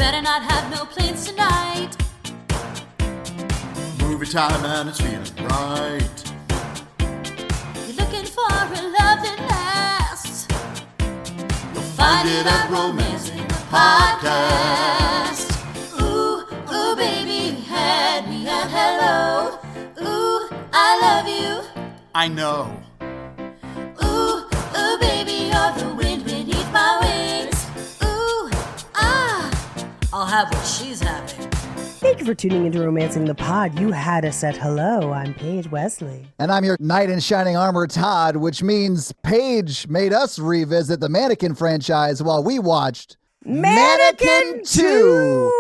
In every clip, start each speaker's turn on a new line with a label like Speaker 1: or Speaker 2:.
Speaker 1: better not have no plans tonight.
Speaker 2: Movie time and it's feeling right.
Speaker 1: You're looking for a love that lasts. You'll find it at Romancing the Podcast. Ooh, ooh, baby, you had me at hello. Ooh, I love you.
Speaker 2: I know.
Speaker 1: Ooh, ooh, baby, you're the wind beneath my wings. Ooh, ah, I'll have what she's having.
Speaker 3: Thank you for tuning into Romancing the Pod. You had us at hello. I'm Paige Wesley.
Speaker 4: And I'm your knight in shining armor, Todd, which means Paige made us revisit the Mannequin franchise while we watched
Speaker 3: Mannequin 2,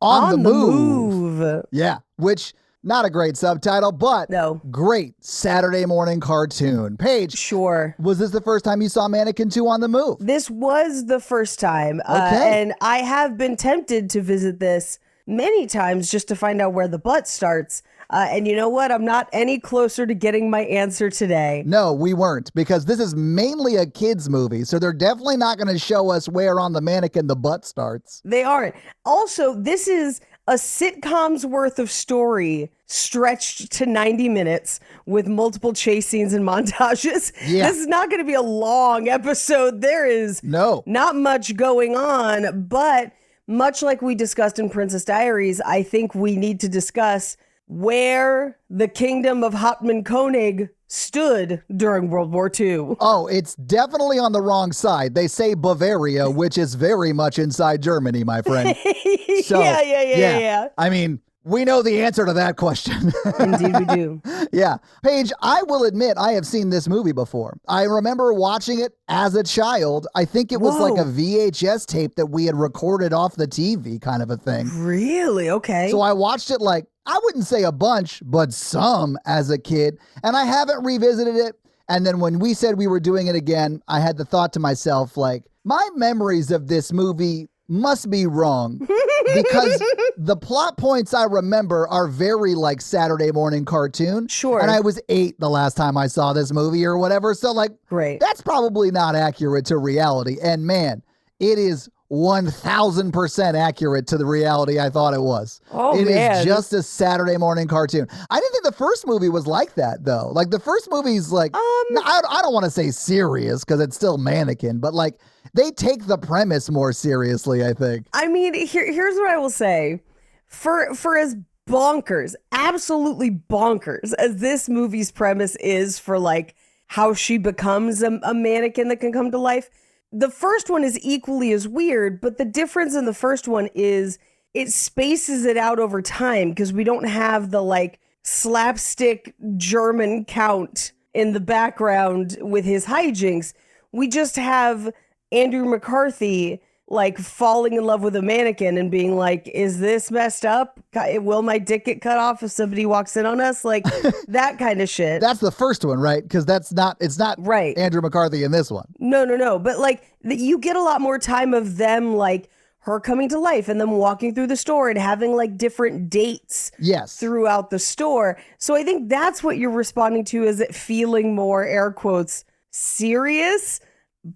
Speaker 4: on the move.
Speaker 3: move.
Speaker 4: Yeah, which, not a great subtitle, but
Speaker 3: No.
Speaker 4: great Saturday morning cartoon. Paige,
Speaker 3: Sure.
Speaker 4: was this the first time you saw Mannequin 2 on the move?
Speaker 3: This was the first time.
Speaker 4: Okay.
Speaker 3: And I have been tempted to visit this many times just to find out where the butt starts. And you know what? I'm not any closer to getting my answer today.
Speaker 4: No, we weren't, because this is mainly a kid's movie, so they're definitely not going to show us where on the mannequin the butt starts.
Speaker 3: They aren't. Also, this is a sitcom's worth of story stretched to 90 minutes with multiple chase scenes and montages.
Speaker 4: Yeah.
Speaker 3: This is not going to be a long episode. There is not much going on, but much like we discussed in Princess Diaries, I think we need to discuss where the kingdom of Hartmann Koenig stood during World War II.
Speaker 4: Oh, it's definitely on the wrong side. They say Bavaria, which is very much inside Germany, my friend. So,
Speaker 3: yeah.
Speaker 4: I mean, we know the answer to that question.
Speaker 3: Indeed we do.
Speaker 4: Yeah. Paige, I will admit I have seen this movie before. I remember watching it as a child. I think it was like a VHS tape that we had recorded off the TV kind of a thing.
Speaker 3: Really? Okay.
Speaker 4: So I watched it like, I wouldn't say a bunch, but some as a kid. And I haven't revisited it. And then when we said we were doing it again, I had the thought to myself, like, my memories of this movie must be wrong because the plot points I remember are very like Saturday morning cartoon.
Speaker 3: Sure.
Speaker 4: And I was 8 the last time I saw this movie or whatever. So like,
Speaker 3: Great.
Speaker 4: That's probably not accurate to reality. And man, it is 1000% accurate to the reality I thought it was.
Speaker 3: Oh,
Speaker 4: It
Speaker 3: man.
Speaker 4: is just a Saturday morning cartoon. I didn't think the first movie was like that though. Like the first movie's like, I don't want to say serious because it's still Mannequin, but like they take the premise more seriously, I think.
Speaker 3: I mean, here's what I will say. For as bonkers, absolutely bonkers as this movie's premise is for like how she becomes a mannequin that can come to life, the first one is equally as weird, but the difference in the first one is it spaces it out over time because we don't have the like slapstick German count in the background with his hijinks. We just have Andrew McCarthy like falling in love with a mannequin and being like, is this messed up? Will my dick get cut off if somebody walks in on us? Like that kind of shit.
Speaker 4: That's the first one, right? Because it's not
Speaker 3: right.
Speaker 4: Andrew McCarthy in this one.
Speaker 3: No. But like you get a lot more time of them, like her coming to life and them walking through the store and having like different dates throughout the store. So I think that's what you're responding to, is it feeling more, air quotes, serious?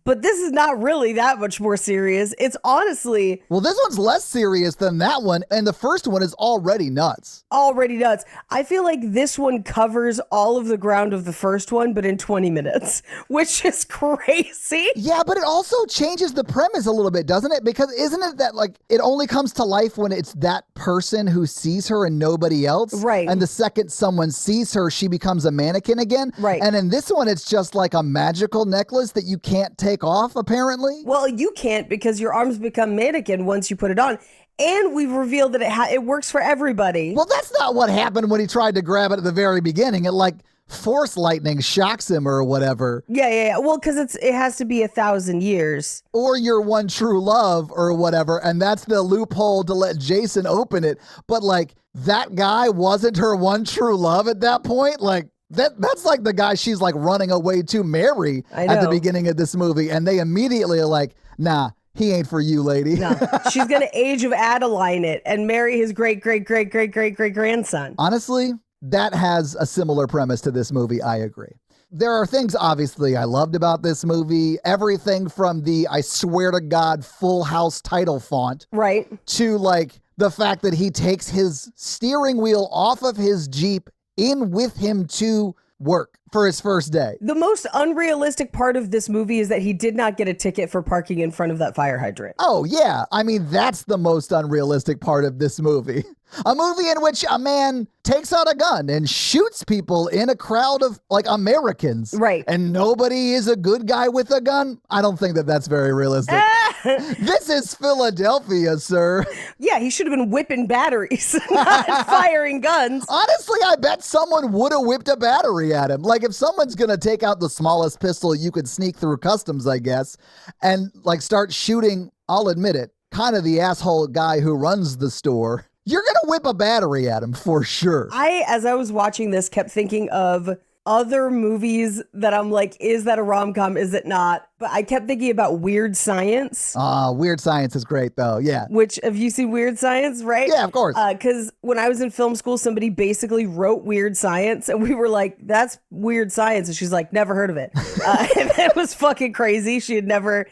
Speaker 3: But this is not really that much more serious. It's honestly...
Speaker 4: Well, this one's less serious than that one, and the first one is already nuts.
Speaker 3: Already nuts. I feel like this one covers all of the ground of the first one, but in 20 minutes, which is crazy.
Speaker 4: Yeah, but it also changes the premise a little bit, doesn't it? Because isn't it that, like, it only comes to life when it's that person who sees her and nobody else?
Speaker 3: Right.
Speaker 4: And the second someone sees her, she becomes a mannequin again?
Speaker 3: Right.
Speaker 4: And in this one, it's just like a magical necklace that you can't take off, apparently?
Speaker 3: Well, you can't because your arms become mannequin once you put it on. And we've revealed that it works for everybody.
Speaker 4: Well, that's not what happened when he tried to grab it at the very beginning. It, like, force lightning shocks him or whatever.
Speaker 3: Yeah. Well, because it has to be 1,000 years.
Speaker 4: Or your one true love or whatever. And that's the loophole to let Jason open it. But, like, that guy wasn't her one true love at that point? Like, That's like the guy she's like running away to marry at the beginning of this movie. And they immediately are like, nah, he ain't for you, lady.
Speaker 3: No, she's going to Age of Adeline it and marry his great-great-great-great-great-great-grandson.
Speaker 4: Honestly, that has a similar premise to this movie. I agree. There are things, obviously, I loved about this movie. Everything from the, I swear to God, Full House title font
Speaker 3: Right.
Speaker 4: to like the fact that he takes his steering wheel off of his Jeep in with him to work for his first day.
Speaker 3: The most unrealistic part of this movie is that he did not get a ticket for parking in front of that fire hydrant.
Speaker 4: Oh, yeah. I mean, that's the most unrealistic part of this movie. A movie in which a man takes out a gun and shoots people in a crowd of, like, Americans.
Speaker 3: Right.
Speaker 4: And nobody is a good guy with a gun. I don't think that that's very realistic. This is Philadelphia, sir.
Speaker 3: Yeah, he should have been whipping batteries, not firing guns.
Speaker 4: Honestly, I bet someone would have whipped a battery at him. Like, if someone's gonna take out the smallest pistol you could sneak through customs, I guess, and, like, start shooting, I'll admit it, kind of the asshole guy who runs the store, you're gonna whip a battery at him for sure.
Speaker 3: As I was watching this, kept thinking of other movies that I'm like, is that a rom-com? Is it not? But I kept thinking about Weird Science.
Speaker 4: Weird Science is great, though. Yeah.
Speaker 3: Which, have you seen Weird Science, right?
Speaker 4: Yeah, of course.
Speaker 3: Because when I was in film school, somebody basically wrote Weird Science, and we were like, that's Weird Science. And she's like, never heard of it. And it was fucking crazy. She had never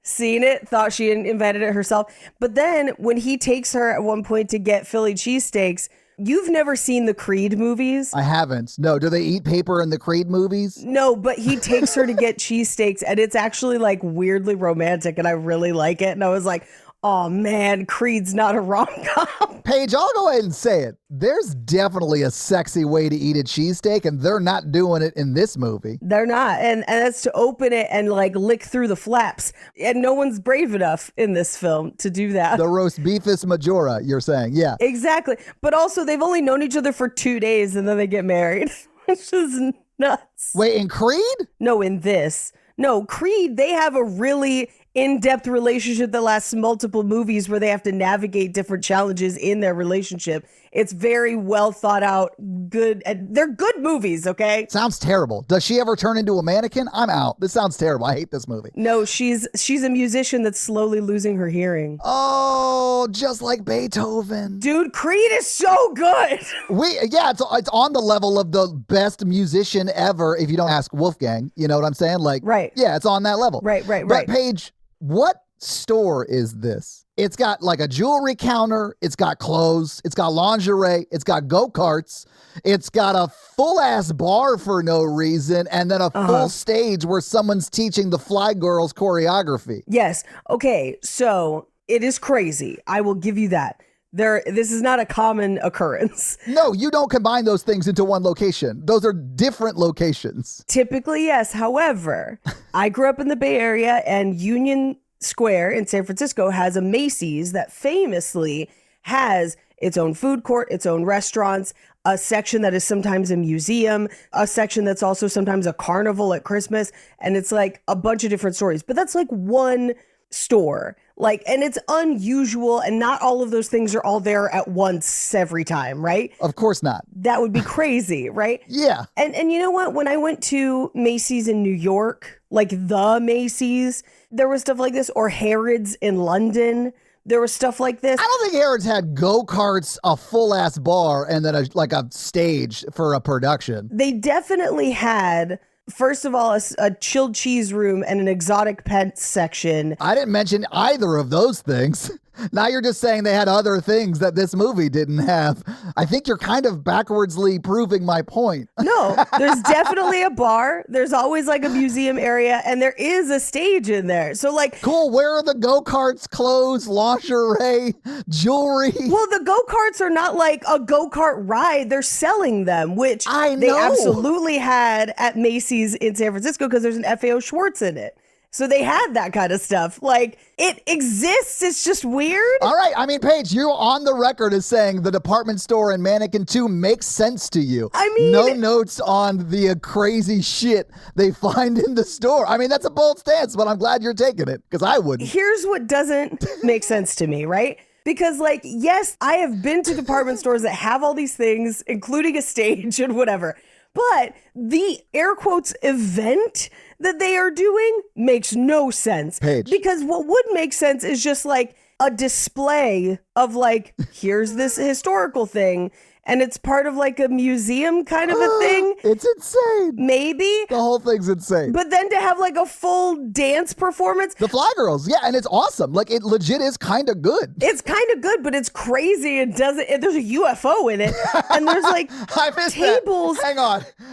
Speaker 3: seen it, thought she invented it herself. But then when he takes her at one point to get Philly cheesesteaks, you've never seen the Creed movies?
Speaker 4: I haven't. No. Do they eat paper in the Creed movies?
Speaker 3: No, but he takes her to get cheesesteaks, and it's actually like weirdly romantic, and I really like it. And I was like, oh man, Creed's not a rom-com.
Speaker 4: Paige, I'll go ahead and say it. There's definitely a sexy way to eat a cheesesteak, and they're not doing it in this movie.
Speaker 3: They're not. And that's to open it and like lick through the flaps. And no one's brave enough in this film to do that.
Speaker 4: The roast beefus majora, you're saying. Yeah.
Speaker 3: Exactly. But also, they've only known each other for 2 days and then they get married, which is nuts.
Speaker 4: Wait, in Creed?
Speaker 3: No, in this. No, Creed, they have a really in-depth relationship that lasts multiple movies where they have to navigate different challenges in their relationship. It's very well thought out, good. And they're good movies, okay?
Speaker 4: Sounds terrible. Does she ever turn into a mannequin? I'm out. This sounds terrible. I hate this movie.
Speaker 3: No, she's a musician that's slowly losing her hearing.
Speaker 4: Oh, just like Beethoven.
Speaker 3: Dude, Creed is so good.
Speaker 4: It's on the level of the best musician ever, if you don't ask Wolfgang. You know what I'm saying? Like,
Speaker 3: right.
Speaker 4: Yeah, it's on that level.
Speaker 3: Right.
Speaker 4: But Paige, what store is this? It's got like a jewelry counter. It's got clothes. It's got lingerie. It's got go-karts. It's got a full-ass bar for no reason. And then a full stage where someone's teaching the Fly Girls choreography.
Speaker 3: Yes. Okay. So it is crazy. I will give you that. This is not a common occurrence.
Speaker 4: No, you don't combine those things into one location. Those are different locations.
Speaker 3: Typically, yes. However, I grew up in the Bay Area, and Union Square in San Francisco has a Macy's that famously has its own food court, its own restaurants, a section that is sometimes a museum, a section that's also sometimes a carnival at Christmas. And it's like a bunch of different stories. But that's like one store. Like, and it's unusual, and not all of those things are all there at once every time, right?
Speaker 4: Of course not.
Speaker 3: That would be crazy, right?
Speaker 4: Yeah.
Speaker 3: And you know what? When I went to Macy's in New York, like the Macy's, there was stuff like this, or Harrods in London. There was stuff like this.
Speaker 4: I don't think Harrods had go-karts, a full-ass bar, and then a stage for a production.
Speaker 3: They definitely had, first of all, a chilled cheese room and an exotic pet section.
Speaker 4: I didn't mention either of those things. Now you're just saying they had other things that this movie didn't have. I think you're kind of backwardsly proving my point.
Speaker 3: No, there's definitely a bar. There's always like a museum area, and there is a stage in there. So like,
Speaker 4: cool. Where are the go-karts, clothes, lingerie, jewelry?
Speaker 3: Well, the go-karts are not like a go-kart ride. They're selling them, which
Speaker 4: I know.
Speaker 3: They absolutely had at Macy's in San Francisco because there's an FAO Schwartz in it. So they had that kind of stuff. Like, it exists. It's just weird.
Speaker 4: All right. I mean, Paige, you're on the record as saying the department store in Mannequin 2 makes sense to you.
Speaker 3: I mean,
Speaker 4: no notes on the crazy shit they find in the store. I mean, that's a bold stance, but I'm glad you're taking it, because I wouldn't.
Speaker 3: Here's what doesn't make sense to me, right? Because, like, yes, I have been to department stores that have all these things, including a stage and whatever. But the air quotes event that they are doing makes no sense.
Speaker 4: Paige.
Speaker 3: Because what would make sense is just like a display of like, here's this historical thing, and it's part of like a museum kind of a thing.
Speaker 4: It's insane.
Speaker 3: Maybe.
Speaker 4: The whole thing's insane.
Speaker 3: But then to have like a full dance performance.
Speaker 4: The Fly Girls, yeah, and it's awesome. Like, it legit is kind of good.
Speaker 3: It's kind of good, but it's crazy. It doesn't. There's a UFO in it, and there's like
Speaker 4: I missed
Speaker 3: tables.
Speaker 4: That.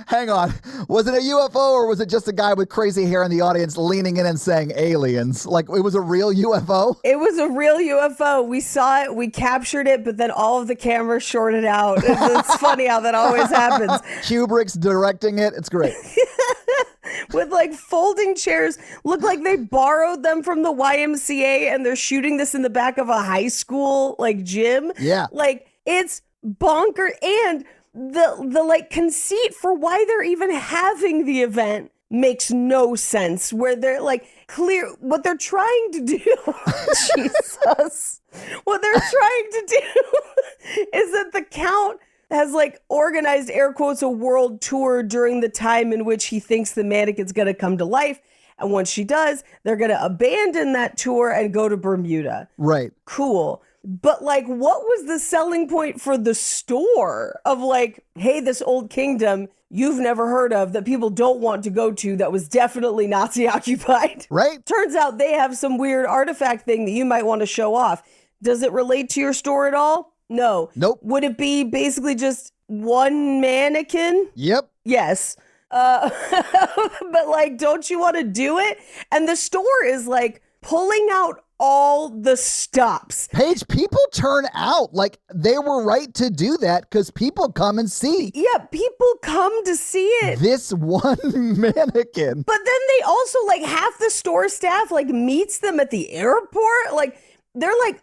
Speaker 4: Hang on. Was it a UFO or was it just a guy with crazy hair in the audience leaning in and saying aliens? Like, it was a real UFO?
Speaker 3: It was a real UFO. We saw it, we captured it, but then all of the cameras shorted out. It's funny how that always happens.
Speaker 4: Kubrick's directing it. It's great.
Speaker 3: With like folding chairs, look like they borrowed them from the YMCA and they're shooting this in the back of a high school like gym.
Speaker 4: Yeah.
Speaker 3: Like, it's bonkers. And the like conceit for why they're even having the event makes no sense, where they're like clear what they're trying to do. Jesus. What they're trying to do is that the Count has like organized, air quotes, a world tour during the time in which he thinks the mannequin's going to come to life. And once she does, they're going to abandon that tour and go to Bermuda.
Speaker 4: Right.
Speaker 3: Cool. But like, what was the selling point for the store of like, hey, this old kingdom you've never heard of that people don't want to go to that was definitely Nazi occupied?
Speaker 4: Right.
Speaker 3: Turns out they have some weird artifact thing that you might want to show off. Does it relate to your store at all? No.
Speaker 4: Nope.
Speaker 3: Would it be basically just one mannequin?
Speaker 4: Yep.
Speaker 3: Yes. But like, don't you want to do it? And the store is like pulling out all the stops.
Speaker 4: Paige, people turn out. Like, they were right to do that because people come and see.
Speaker 3: Yeah, people come to see it.
Speaker 4: This one mannequin.
Speaker 3: But then they also, like, half the store staff, like, meets them at the airport. Like, they're, like,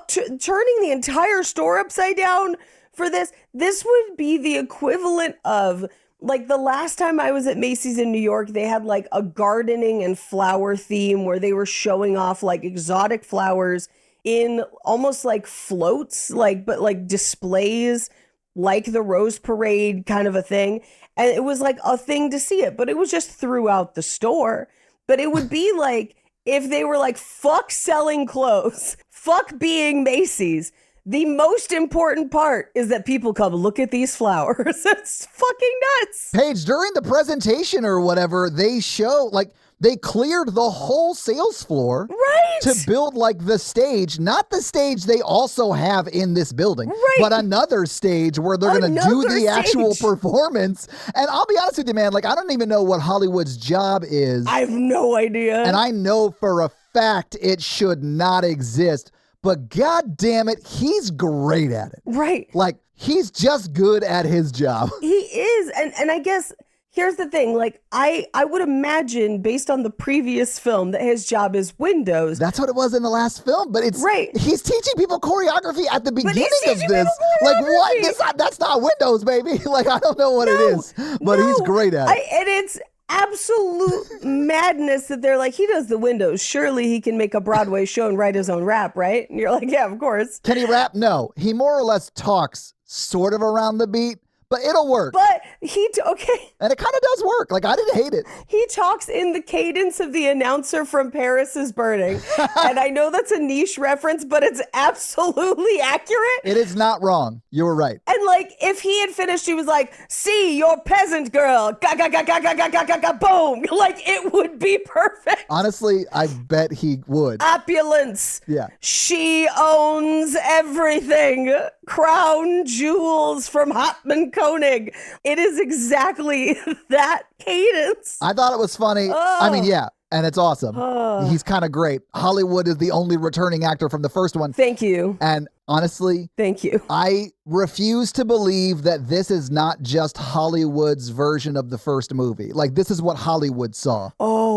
Speaker 3: turning the entire store upside down for this. This would be the equivalent of, like, the last time I was at Macy's in New York, they had, like, a gardening and flower theme where they were showing off, like, exotic flowers in almost, like, floats, like, but, like, displays, like the Rose Parade kind of a thing. And it was, like, a thing to see it, but it was just throughout the store. But it would be, like, if they were, like, fuck selling clothes, fuck being Macy's. The most important part is that people come look at these flowers. It's fucking nuts.
Speaker 4: Paige, during the presentation or whatever, they show, like, they cleared the whole sales floor
Speaker 3: Right.
Speaker 4: to build, like, the stage, not the stage they also have in this building,
Speaker 3: Right.
Speaker 4: but another stage where they're going to do
Speaker 3: Another
Speaker 4: the actual
Speaker 3: stage.
Speaker 4: performance. And I'll be honest with you, man, like, I don't even know what Hollywood's job is.
Speaker 3: I have no idea.
Speaker 4: And I know for a fact it should not exist. But God damn it, he's great at it.
Speaker 3: Right.
Speaker 4: Like, he's just good at his job.
Speaker 3: He is. And I guess here's the thing. Like, I would imagine based on the previous film that his job is windows.
Speaker 4: That's what it was in the last film, but it's
Speaker 3: Right.
Speaker 4: He's teaching people choreography at the beginning of
Speaker 3: teaching
Speaker 4: this.
Speaker 3: people
Speaker 4: Like, what?
Speaker 3: choreography.
Speaker 4: That's not Windows, baby. Like, I don't know what it is, but he's
Speaker 3: No.
Speaker 4: great at it.
Speaker 3: And it's absolute madness that they're like, he does the windows. Surely he can make a Broadway show and write his own rap, right? And you're like, yeah, of course.
Speaker 4: Can he rap? No. He more or less talks sort of around the beat, but it'll work.
Speaker 3: But okay.
Speaker 4: And it kind of does work. Like, I didn't hate it.
Speaker 3: He talks in the cadence of the announcer from Paris is Burning. And I know that's a niche reference, but it's absolutely accurate.
Speaker 4: It is not wrong. You were right.
Speaker 3: And like, if he had finished, he was like, see, your peasant girl, ga ga ga ga ga ga ga ga ga boom. Like, it would be perfect.
Speaker 4: Honestly, I bet he would.
Speaker 3: Opulence.
Speaker 4: Yeah.
Speaker 3: She owns everything. Crown jewels from Hartmann Koenig. It is exactly that cadence.
Speaker 4: I thought it was funny. I mean, yeah, and it's awesome. He's kind of great. Hollywood is the only returning actor from the first one.
Speaker 3: Thank you.
Speaker 4: And honestly,
Speaker 3: Thank you.
Speaker 4: I refuse to believe that this is not just Hollywood's version of the first movie. Like, this is what Hollywood saw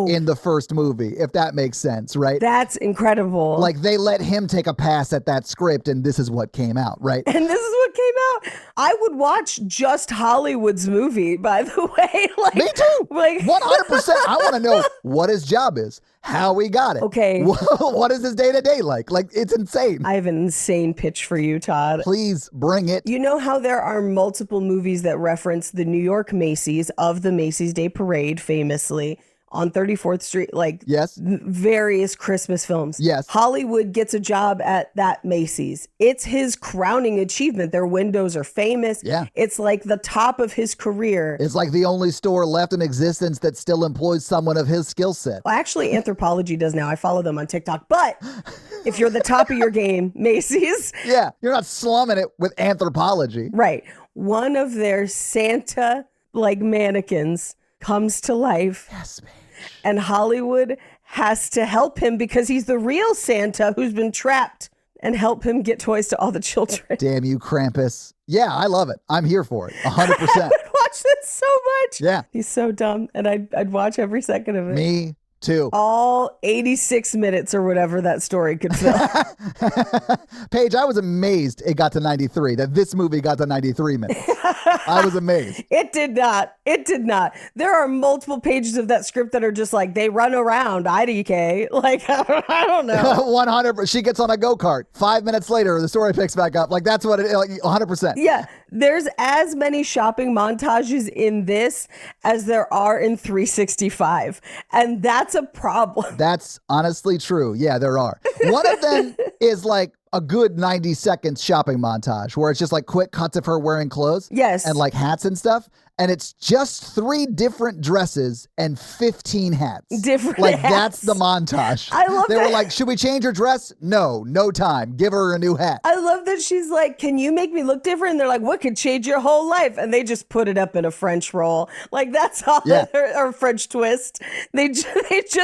Speaker 4: in the first movie, if that makes sense, right?
Speaker 3: That's incredible.
Speaker 4: Like, they let him take a pass at that script, and this is what came out, right?
Speaker 3: and this is what came out. I would watch just Hollywood's movie, by the way. Like,
Speaker 4: Me too.
Speaker 3: Like
Speaker 4: 100%. I want to know what his job is, how he got it.
Speaker 3: Okay.
Speaker 4: What is his day-to-day like? Like, it's insane.
Speaker 3: I have an insane pitch for you, Todd.
Speaker 4: Please bring it.
Speaker 3: You know how there are multiple movies that reference the New York Macy's of the Macy's Day Parade, famously, on 34th Street, like
Speaker 4: Yes.
Speaker 3: various Christmas films.
Speaker 4: Yes.
Speaker 3: Hollywood gets a job at that Macy's. It's his crowning achievement. Their windows are famous.
Speaker 4: Yeah.
Speaker 3: It's like the top of his career.
Speaker 4: It's like the only store left in existence that still employs someone of his skill set.
Speaker 3: Well, actually, Anthropologie does now. I follow them on TikTok. But if you're the top of your game, Macy's.
Speaker 4: Yeah, you're not slumming it with Anthropologie.
Speaker 3: Right. One of their Santa like mannequins comes to life.
Speaker 4: Yes, man.
Speaker 3: And Hollywood has to help him because he's the real Santa who's been trapped, and help him get toys to all the children.
Speaker 4: Damn you, Krampus. Yeah, I love it. I'm here for it. 100%.
Speaker 3: I watch this so much.
Speaker 4: Yeah.
Speaker 3: He's so dumb, and I'd watch every second of it.
Speaker 4: Me too.
Speaker 3: All 86 minutes or whatever that story could fill.
Speaker 4: Paige, I was amazed it got to 93, that this movie got to 93 minutes. I was amazed.
Speaker 3: It did not. It did not. There are multiple pages of that script that are just like, they run around IDK. Like, I don't know.
Speaker 4: 100%. She gets on a go-kart. 5 minutes later, the story picks back up. Like, that's what it is. Like, 100%.
Speaker 3: Yeah. There's as many shopping montages in this as there are in 365. And that's a problem.
Speaker 4: That's honestly true. Yeah, there are. One of them is like a good 90 seconds shopping montage where it's just like quick cuts of her wearing clothes.
Speaker 3: Yes.
Speaker 4: And like hats and stuff. And it's just 3 different dresses and 15 hats.
Speaker 3: Different
Speaker 4: Like
Speaker 3: hats.
Speaker 4: that's the montage.
Speaker 3: I love
Speaker 4: They
Speaker 3: that.
Speaker 4: were like, should we change her dress? No time. Give her a new hat.
Speaker 3: I love that she's like, can you make me look different? And they're like, what could change your whole life? And they just put it up in a French roll. Like that's all,
Speaker 4: Yeah.
Speaker 3: or French twist. They just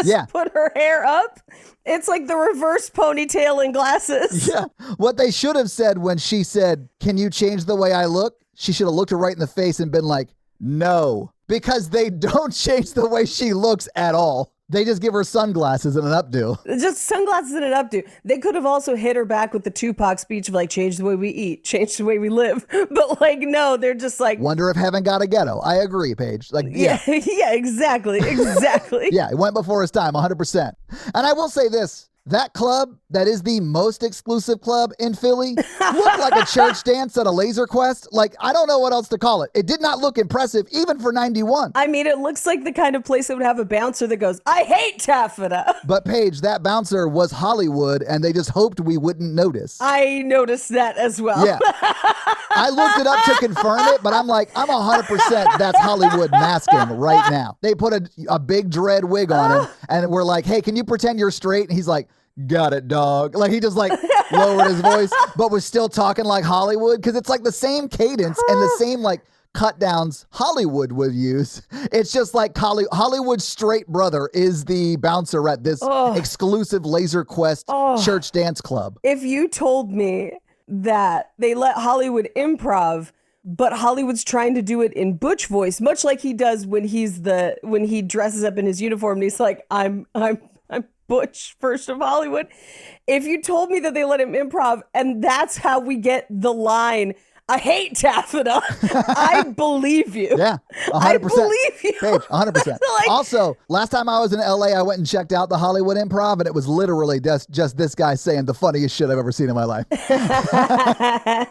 Speaker 4: Yeah.
Speaker 3: put her hair up. It's like the reverse ponytail and glasses.
Speaker 4: Yeah. What they should have said when she said, can you change the way I look? She should have looked her right in the face and been like, no, because they don't change the way she looks at all. They just give her sunglasses and an updo.
Speaker 3: Just sunglasses and an updo. They could have also hit her back with the Tupac speech of like, change the way we eat, change the way we live. But like, no, they're just like,
Speaker 4: Wonder if heaven got a ghetto. I agree, Paige. Like, yeah.
Speaker 3: yeah, exactly. Exactly.
Speaker 4: Yeah, it went before his time, 100%. And I will say this. That club that is the most exclusive club in Philly looked like a church dance at a laser quest. Like, I don't know what else to call it. It did not look impressive, even for 91.
Speaker 3: I mean, it looks like the kind of place that would have a bouncer that goes, I hate taffeta.
Speaker 4: But Paige, that bouncer was Hollywood, and they just hoped we wouldn't notice.
Speaker 3: I noticed that as well.
Speaker 4: Yeah. I looked it up to confirm it, but I'm like, I'm 100% that's Hollywood masking right now. They put a big dread wig on him, and we're like, hey, can you pretend you're straight? And he's like, got it, dog. Like he just like lowered his voice, but was still talking like Hollywood because it's like the same cadence and the same like cut downs Hollywood would use. It's just like Hollywood's straight brother is the bouncer at this exclusive Laser Quest church dance club.
Speaker 3: If you told me that they let Hollywood improv, but Hollywood's trying to do it in Butch voice, much like he does when he dresses up in his uniform and he's like, I'm Butch, first of Hollywood. If you told me that they let him improv and that's how we get the line, I hate taffeta, I believe you.
Speaker 4: Yeah, 100%.
Speaker 3: I believe you.
Speaker 4: Paige, 100%.
Speaker 3: Like-
Speaker 4: Also, last time I was in LA, I went and checked out the Hollywood Improv, and it was literally just this guy saying the funniest shit I've ever seen in my life.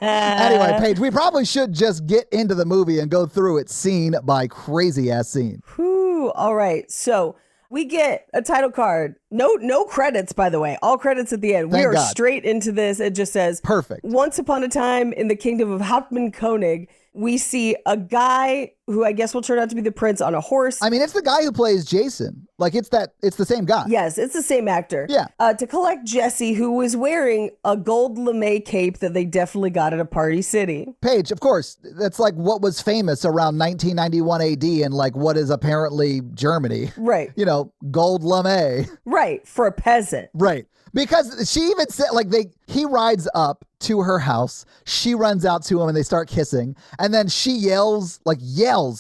Speaker 4: Anyway, Paige, we probably should just get into the movie and go through it scene by crazy ass scene.
Speaker 3: Whew, all right. So we get a title card. No credits, by the way. All credits at the end.
Speaker 4: Thank
Speaker 3: we are
Speaker 4: God.
Speaker 3: straight into this. It just says,
Speaker 4: Perfect.
Speaker 3: Once upon a time in the kingdom of Hauptmann Koenig, we see a guy who I guess will turn out to be the prince on a horse.
Speaker 4: I mean, it's the guy who plays Jason. Like, it's the same guy.
Speaker 3: Yes, it's the same actor.
Speaker 4: Yeah.
Speaker 3: To collect Jesse, who was wearing a gold lame cape that they definitely got at a Party City.
Speaker 4: Paige, of course, that's like what was famous around 1991 AD in like what is apparently Germany.
Speaker 3: Right.
Speaker 4: You know, gold lame.
Speaker 3: Right. For a peasant.
Speaker 4: Right. Because she even said, like, he rides up to her house. She runs out to him and they start kissing. And then she yells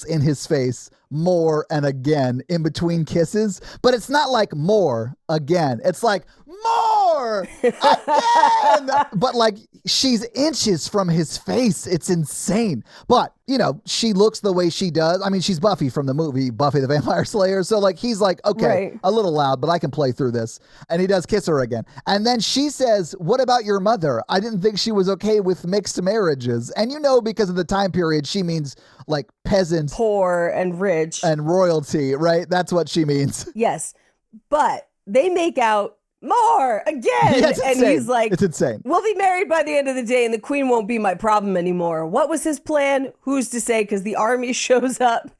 Speaker 4: in his face more and again in between kisses. But it's not like more again. It's like more more again. But like she's inches from his face. It's insane. But you know, she looks the way she does. I mean, she's Buffy from the movie Buffy the Vampire Slayer. So like he's like, okay,
Speaker 3: Right.
Speaker 4: a little loud, but I can play through this. And he does kiss her again. And then she says, what about your mother? I didn't think she was okay with mixed marriages. And you know, because of the time period, she means like peasant
Speaker 3: Poor and rich.
Speaker 4: and royalty, right? That's what she means.
Speaker 3: Yes. But they make out more again.
Speaker 4: Yeah, it's
Speaker 3: and
Speaker 4: insane.
Speaker 3: he's like,
Speaker 4: it's insane.
Speaker 3: we'll be married by the end of the day and the queen won't be my problem anymore. What was his plan? Who's to say? Because the army shows up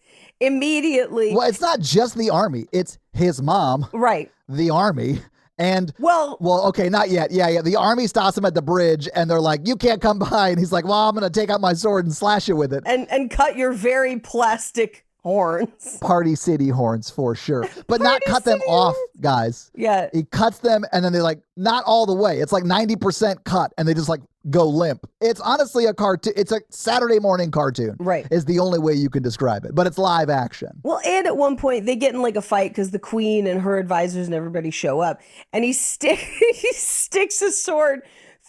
Speaker 3: immediately.
Speaker 4: Well, it's not just the army. It's his mom,
Speaker 3: Right.
Speaker 4: the army, and
Speaker 3: Well,
Speaker 4: okay, not yet. Yeah. The army stops him at the bridge and they're like, you can't come by. And he's like, well, I'm going to take out my sword and slash you with it.
Speaker 3: and cut your very plastic horns.
Speaker 4: Party City horns for sure. But not cut them off, guys.
Speaker 3: Yeah.
Speaker 4: He cuts them and then they like, not all the way. It's like 90% cut and they just like go limp. It's honestly a cartoon. It's a Saturday morning cartoon.
Speaker 3: Right.
Speaker 4: Is the only way you can describe it. But it's live action.
Speaker 3: Well, and at one point they get in like a fight because the queen and her advisors and everybody show up, and he sticks his sword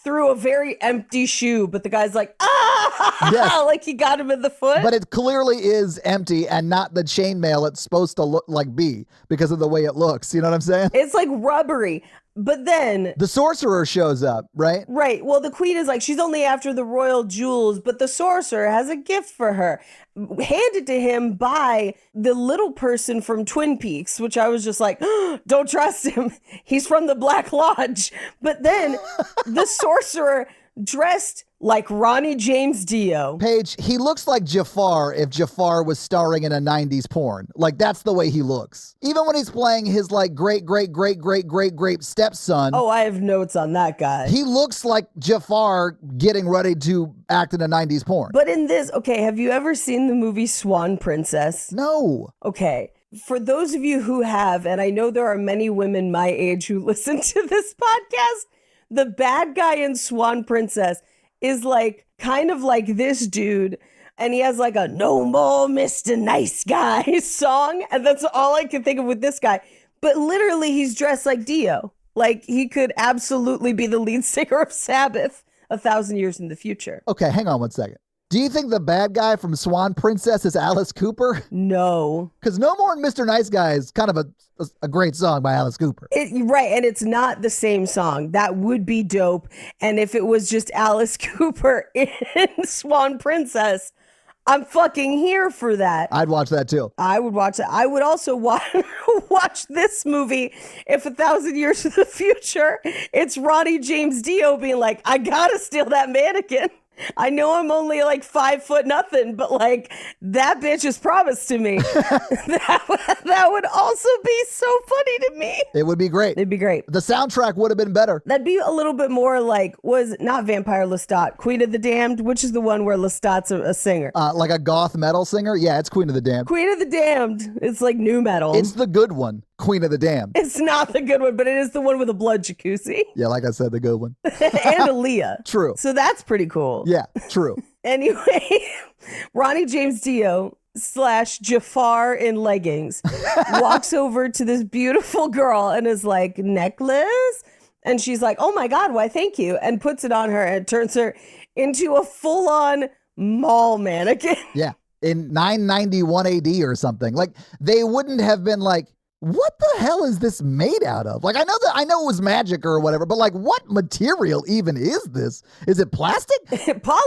Speaker 3: through a very empty shoe, but the guy's like, ah,
Speaker 4: Yes.
Speaker 3: like he got him in the foot.
Speaker 4: But it clearly is empty and not the chainmail it's supposed to look like be because of the way it looks. You know what I'm saying?
Speaker 3: It's like rubbery. But then,
Speaker 4: The sorcerer shows up, right?
Speaker 3: right, well, the queen is like, she's only after the royal jewels, but the sorcerer has a gift for her, handed to him by the little person from Twin Peaks, which I was just like, don't trust him. He's from the Black Lodge. But then the sorcerer dressed like Ronnie James Dio.
Speaker 4: Paige, he looks like Jafar if Jafar was starring in a 90s porn. Like, that's the way he looks. Even when he's playing his, like, great stepson,
Speaker 3: Oh, I have notes on that guy.
Speaker 4: he looks like Jafar getting ready to act in a 90s porn.
Speaker 3: But in this, okay, have you ever seen the movie Swan Princess?
Speaker 4: No.
Speaker 3: Okay. For those of you who have, and I know there are many women my age who listen to this podcast, the bad guy in Swan Princess is like kind of like this dude, and he has like a "No More Mr. Nice Guy" song, and that's all I can think of with this guy. But literally, he's dressed like Dio. Like he could absolutely be the lead singer of Sabbath 1,000 years in the future.
Speaker 4: Okay, hang on one second. Do you think the bad guy from Swan Princess is Alice Cooper?
Speaker 3: No.
Speaker 4: Because No More Mr. Nice Guy is kind of a great song by Alice Cooper.
Speaker 3: Right, and it's not the same song. That would be dope. And if it was just Alice Cooper in Swan Princess, I'm fucking here for that.
Speaker 4: I'd watch that too.
Speaker 3: I would watch it. I would also watch this movie if 1,000 years in the future, it's Ronnie James Dio being like, I gotta steal that mannequin. I know I'm only like 5 foot nothing, but like that bitch is promised to me. that would also be so funny to me.
Speaker 4: It would be great.
Speaker 3: It'd be great.
Speaker 4: The soundtrack would have been better.
Speaker 3: That'd be a little bit more like, was not Vampire Lestat, Queen of the Damned, which is the one where Lestat's a singer.
Speaker 4: Like a goth metal singer? Yeah, it's Queen of the Damned.
Speaker 3: Queen of the Damned. It's like new metal.
Speaker 4: It's the good one, Queen of the Damned.
Speaker 3: It's not the good one, but it is the one with a blood jacuzzi
Speaker 4: Yeah, like I said, the good one.
Speaker 3: and Aaliyah.
Speaker 4: True.
Speaker 3: So that's pretty cool.
Speaker 4: Yeah, true.
Speaker 3: Anyway, Ronnie James Dio / Jafar in leggings walks over to this beautiful girl and is like, necklace? And she's like, oh my God, why thank you. And puts it on her and turns her into a full-on mall mannequin.
Speaker 4: Yeah. In 991 AD or something. Like, they wouldn't have been like, what the hell is this made out of? Like, I know it was magic or whatever, but like, what material even is this? Is it plastic?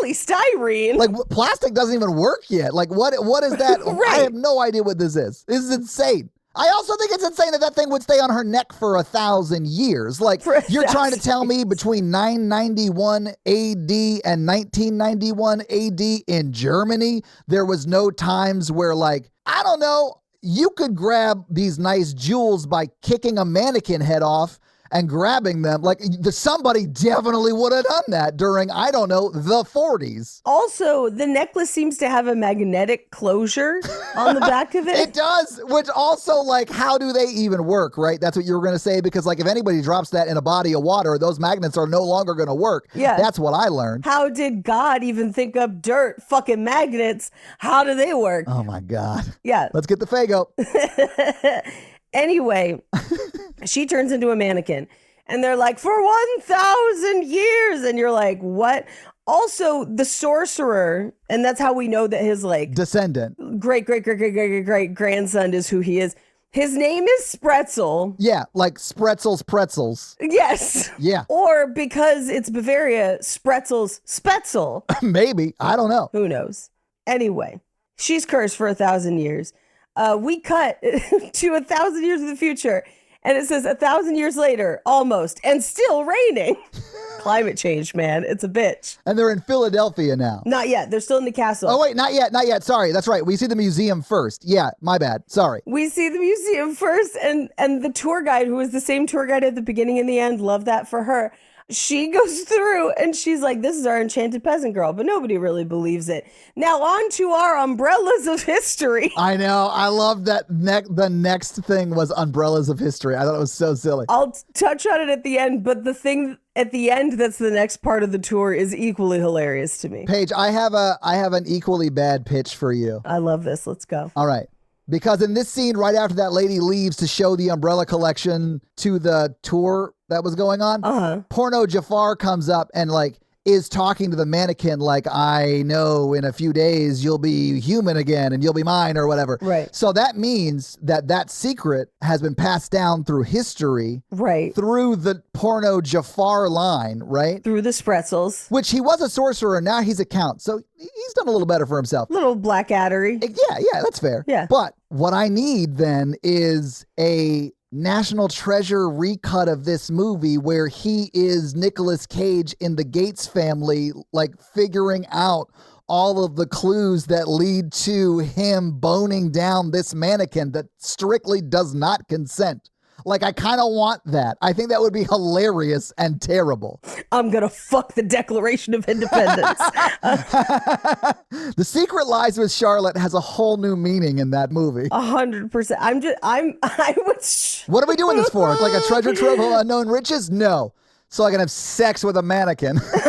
Speaker 3: Polystyrene.
Speaker 4: Like, plastic doesn't even work yet. Like, what is that?
Speaker 3: Right.
Speaker 4: I have no idea what this is. This is insane. I also think it's insane that thing would stay on her neck for 1,000 years. Like,
Speaker 3: For
Speaker 4: you're trying to
Speaker 3: 1,000
Speaker 4: tell me between 991 AD and 1991 AD in Germany, there was no times where, like, I don't know, you could grab these nice jewels by kicking a mannequin head off and grabbing them. Like, somebody definitely would have done that during, I don't know, the 40s.
Speaker 3: Also, the necklace seems to have a magnetic closure on the back of it.
Speaker 4: It does, which also, like, how do they even work, right? That's what you were going to say, because, like, if anybody drops that in a body of water, those magnets are no longer going to work.
Speaker 3: Yeah.
Speaker 4: That's what I learned.
Speaker 3: How did God even think up dirt? Fucking magnets. How do they work?
Speaker 4: Oh, my God.
Speaker 3: Yeah.
Speaker 4: Let's get the Fago.
Speaker 3: Anyway, she turns into a mannequin And they're like, for 1,000 years. And you're like, what? Also, the sorcerer, and that's how we know that his like
Speaker 4: Descendant.
Speaker 3: great grandson is who he is. His name is Spretzel.
Speaker 4: Yeah, like Spretzel's pretzels.
Speaker 3: Yes.
Speaker 4: Yeah.
Speaker 3: Or because it's Bavaria, Spretzel's Spetzel.
Speaker 4: Maybe. I don't know.
Speaker 3: Who knows? Anyway, she's cursed for 1,000 years. We cut to 1,000 years in the future, and it says 1,000 years later, almost, and still raining. Climate change, man. It's a bitch.
Speaker 4: And they're in Philadelphia now.
Speaker 3: Not yet. They're still in the castle.
Speaker 4: Oh, wait, not yet. Sorry, that's right. We see the museum first. Yeah, my bad. Sorry.
Speaker 3: We see the museum first, and the tour guide, who was the same tour guide at the beginning and the end, love that for her. She goes through and she's like, this is our enchanted peasant girl, but nobody really believes it. Now on to our umbrellas of history.
Speaker 4: I know. I love that the next thing was umbrellas of history. I thought it was so silly.
Speaker 3: I'll touch on it at the end, but the thing at the end that's the next part of the tour is equally hilarious to me.
Speaker 4: Paige, I have an equally bad pitch for you.
Speaker 3: I love this. Let's go.
Speaker 4: All right. Because in this scene, right after that lady leaves to show the umbrella collection to the tour that was going on, Porno Jafar comes up and like is talking to the mannequin like, I know in a few days you'll be human again and you'll be mine or whatever.
Speaker 3: Right.
Speaker 4: So that means that secret has been passed down through history.
Speaker 3: Right.
Speaker 4: Through the Porno Jafar line, right?
Speaker 3: Through the Spretzels.
Speaker 4: Which he was a sorcerer and now he's a count. So he's done a little better for himself.
Speaker 3: Little Blackaddery.
Speaker 4: Yeah, that's fair.
Speaker 3: Yeah.
Speaker 4: But what I need then is a National Treasure recut of this movie where he is Nicolas Cage in the Gates family, like figuring out all of the clues that lead to him boning down this mannequin that strictly does not consent. Like, I kind of want that. I think that would be hilarious and terrible.
Speaker 3: I'm going to fuck the Declaration of Independence.
Speaker 4: The Secret Lies with Charlotte has a whole new meaning in that movie.
Speaker 3: 100%.
Speaker 4: What are we doing this for? Like a treasure trove of unknown riches? No. So I can have sex with a mannequin.
Speaker 3: What's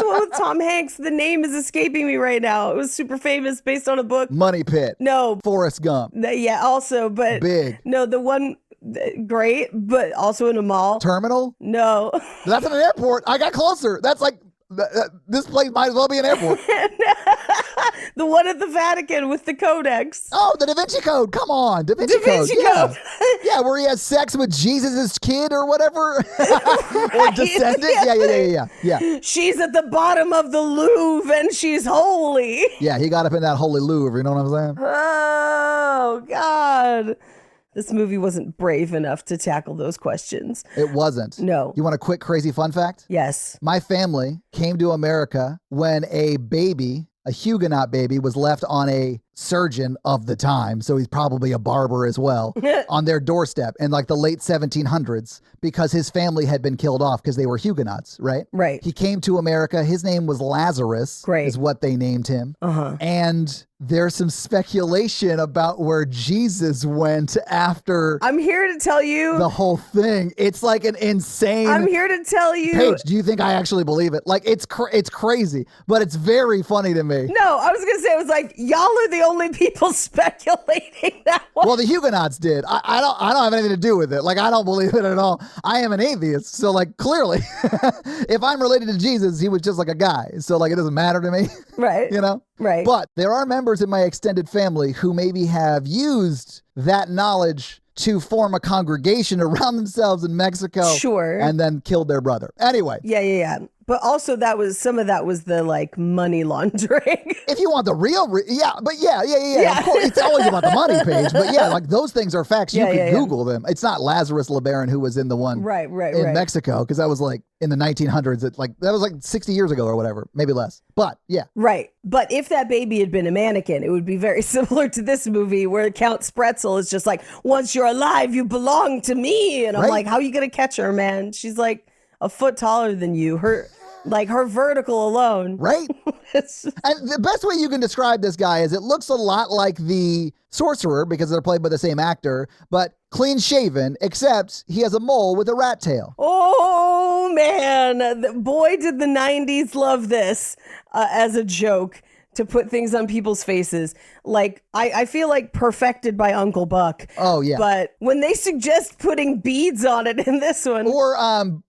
Speaker 3: the one with Tom Hanks? The name is escaping me right now. It was super famous based on a book.
Speaker 4: Money Pit.
Speaker 3: No.
Speaker 4: Forrest Gump.
Speaker 3: Yeah, also, but.
Speaker 4: Big.
Speaker 3: No, the one, great, but also in a mall.
Speaker 4: Terminal?
Speaker 3: No.
Speaker 4: That's in an airport. I got closer. That's like, this place might as well be an airport.
Speaker 3: The one at the Vatican with the Codex.
Speaker 4: Oh, the Da Vinci Code. Come on. Da Vinci Code. Yeah, where he has sex with Jesus' kid or whatever. Or descendant. Yeah.
Speaker 3: She's at the bottom of the Louvre and she's holy.
Speaker 4: Yeah, he got up in that holy Louvre. You know what I'm saying?
Speaker 3: Oh, God. This movie wasn't brave enough to tackle those questions.
Speaker 4: It wasn't.
Speaker 3: No.
Speaker 4: You want a quick crazy fun fact?
Speaker 3: Yes.
Speaker 4: My family came to America when a baby, a Huguenot baby, was left on a surgeon of the time, so he's probably a barber as well, on their doorstep in like the late 1700s because his family had been killed off because they were Huguenots, right?
Speaker 3: Right.
Speaker 4: He came to America. His name was Lazarus,
Speaker 3: Great.
Speaker 4: Is what they named him.
Speaker 3: Uh-huh.
Speaker 4: And there's some speculation about where Jesus went after
Speaker 3: I'm here to tell you.
Speaker 4: the whole thing. It's like an insane...
Speaker 3: I'm here to tell you.
Speaker 4: Paige, do you think I actually believe it? Like, it's crazy, but it's very funny to me.
Speaker 3: No, I was going to say, it was like, y'all are the only people speculating that one.
Speaker 4: Well, the Huguenots did. I don't have anything to do with it. Like, I don't believe it at all. I am an atheist. So, like, clearly, if I'm related to Jesus, he was just like a guy. So, like, it doesn't matter to me.
Speaker 3: Right.
Speaker 4: You know?
Speaker 3: Right.
Speaker 4: But there are members in my extended family who maybe have used that knowledge to form a congregation around themselves in Mexico.
Speaker 3: Sure.
Speaker 4: And then killed their brother. Anyway.
Speaker 3: Yeah. But also some of that was the like money laundering.
Speaker 4: If you want the real, yeah. Of course, it's always about the money page. But yeah, like those things are facts. You can Google them. It's not Lazarus LeBaron who was in the one in Mexico, because that was like in the 1900s. That was like 60 years ago or whatever, maybe less. But yeah.
Speaker 3: Right. But if that baby had been a mannequin, it would be very similar to this movie where Count Spretzel is just like, once you're alive, you belong to me. And I'm like, how are you going to catch her, man? She's like a foot taller than you. Her vertical alone.
Speaker 4: Right? And the best way you can describe this guy is it looks a lot like the sorcerer because they're played by the same actor, but clean shaven, except he has a mole with a rat tail.
Speaker 3: Oh, man. Boy, did the 90s love this as a joke. to put things on people's faces. Like, I feel like perfected by Uncle Buck.
Speaker 4: Oh, yeah.
Speaker 3: But when they suggest putting beads on it in this one.
Speaker 4: Or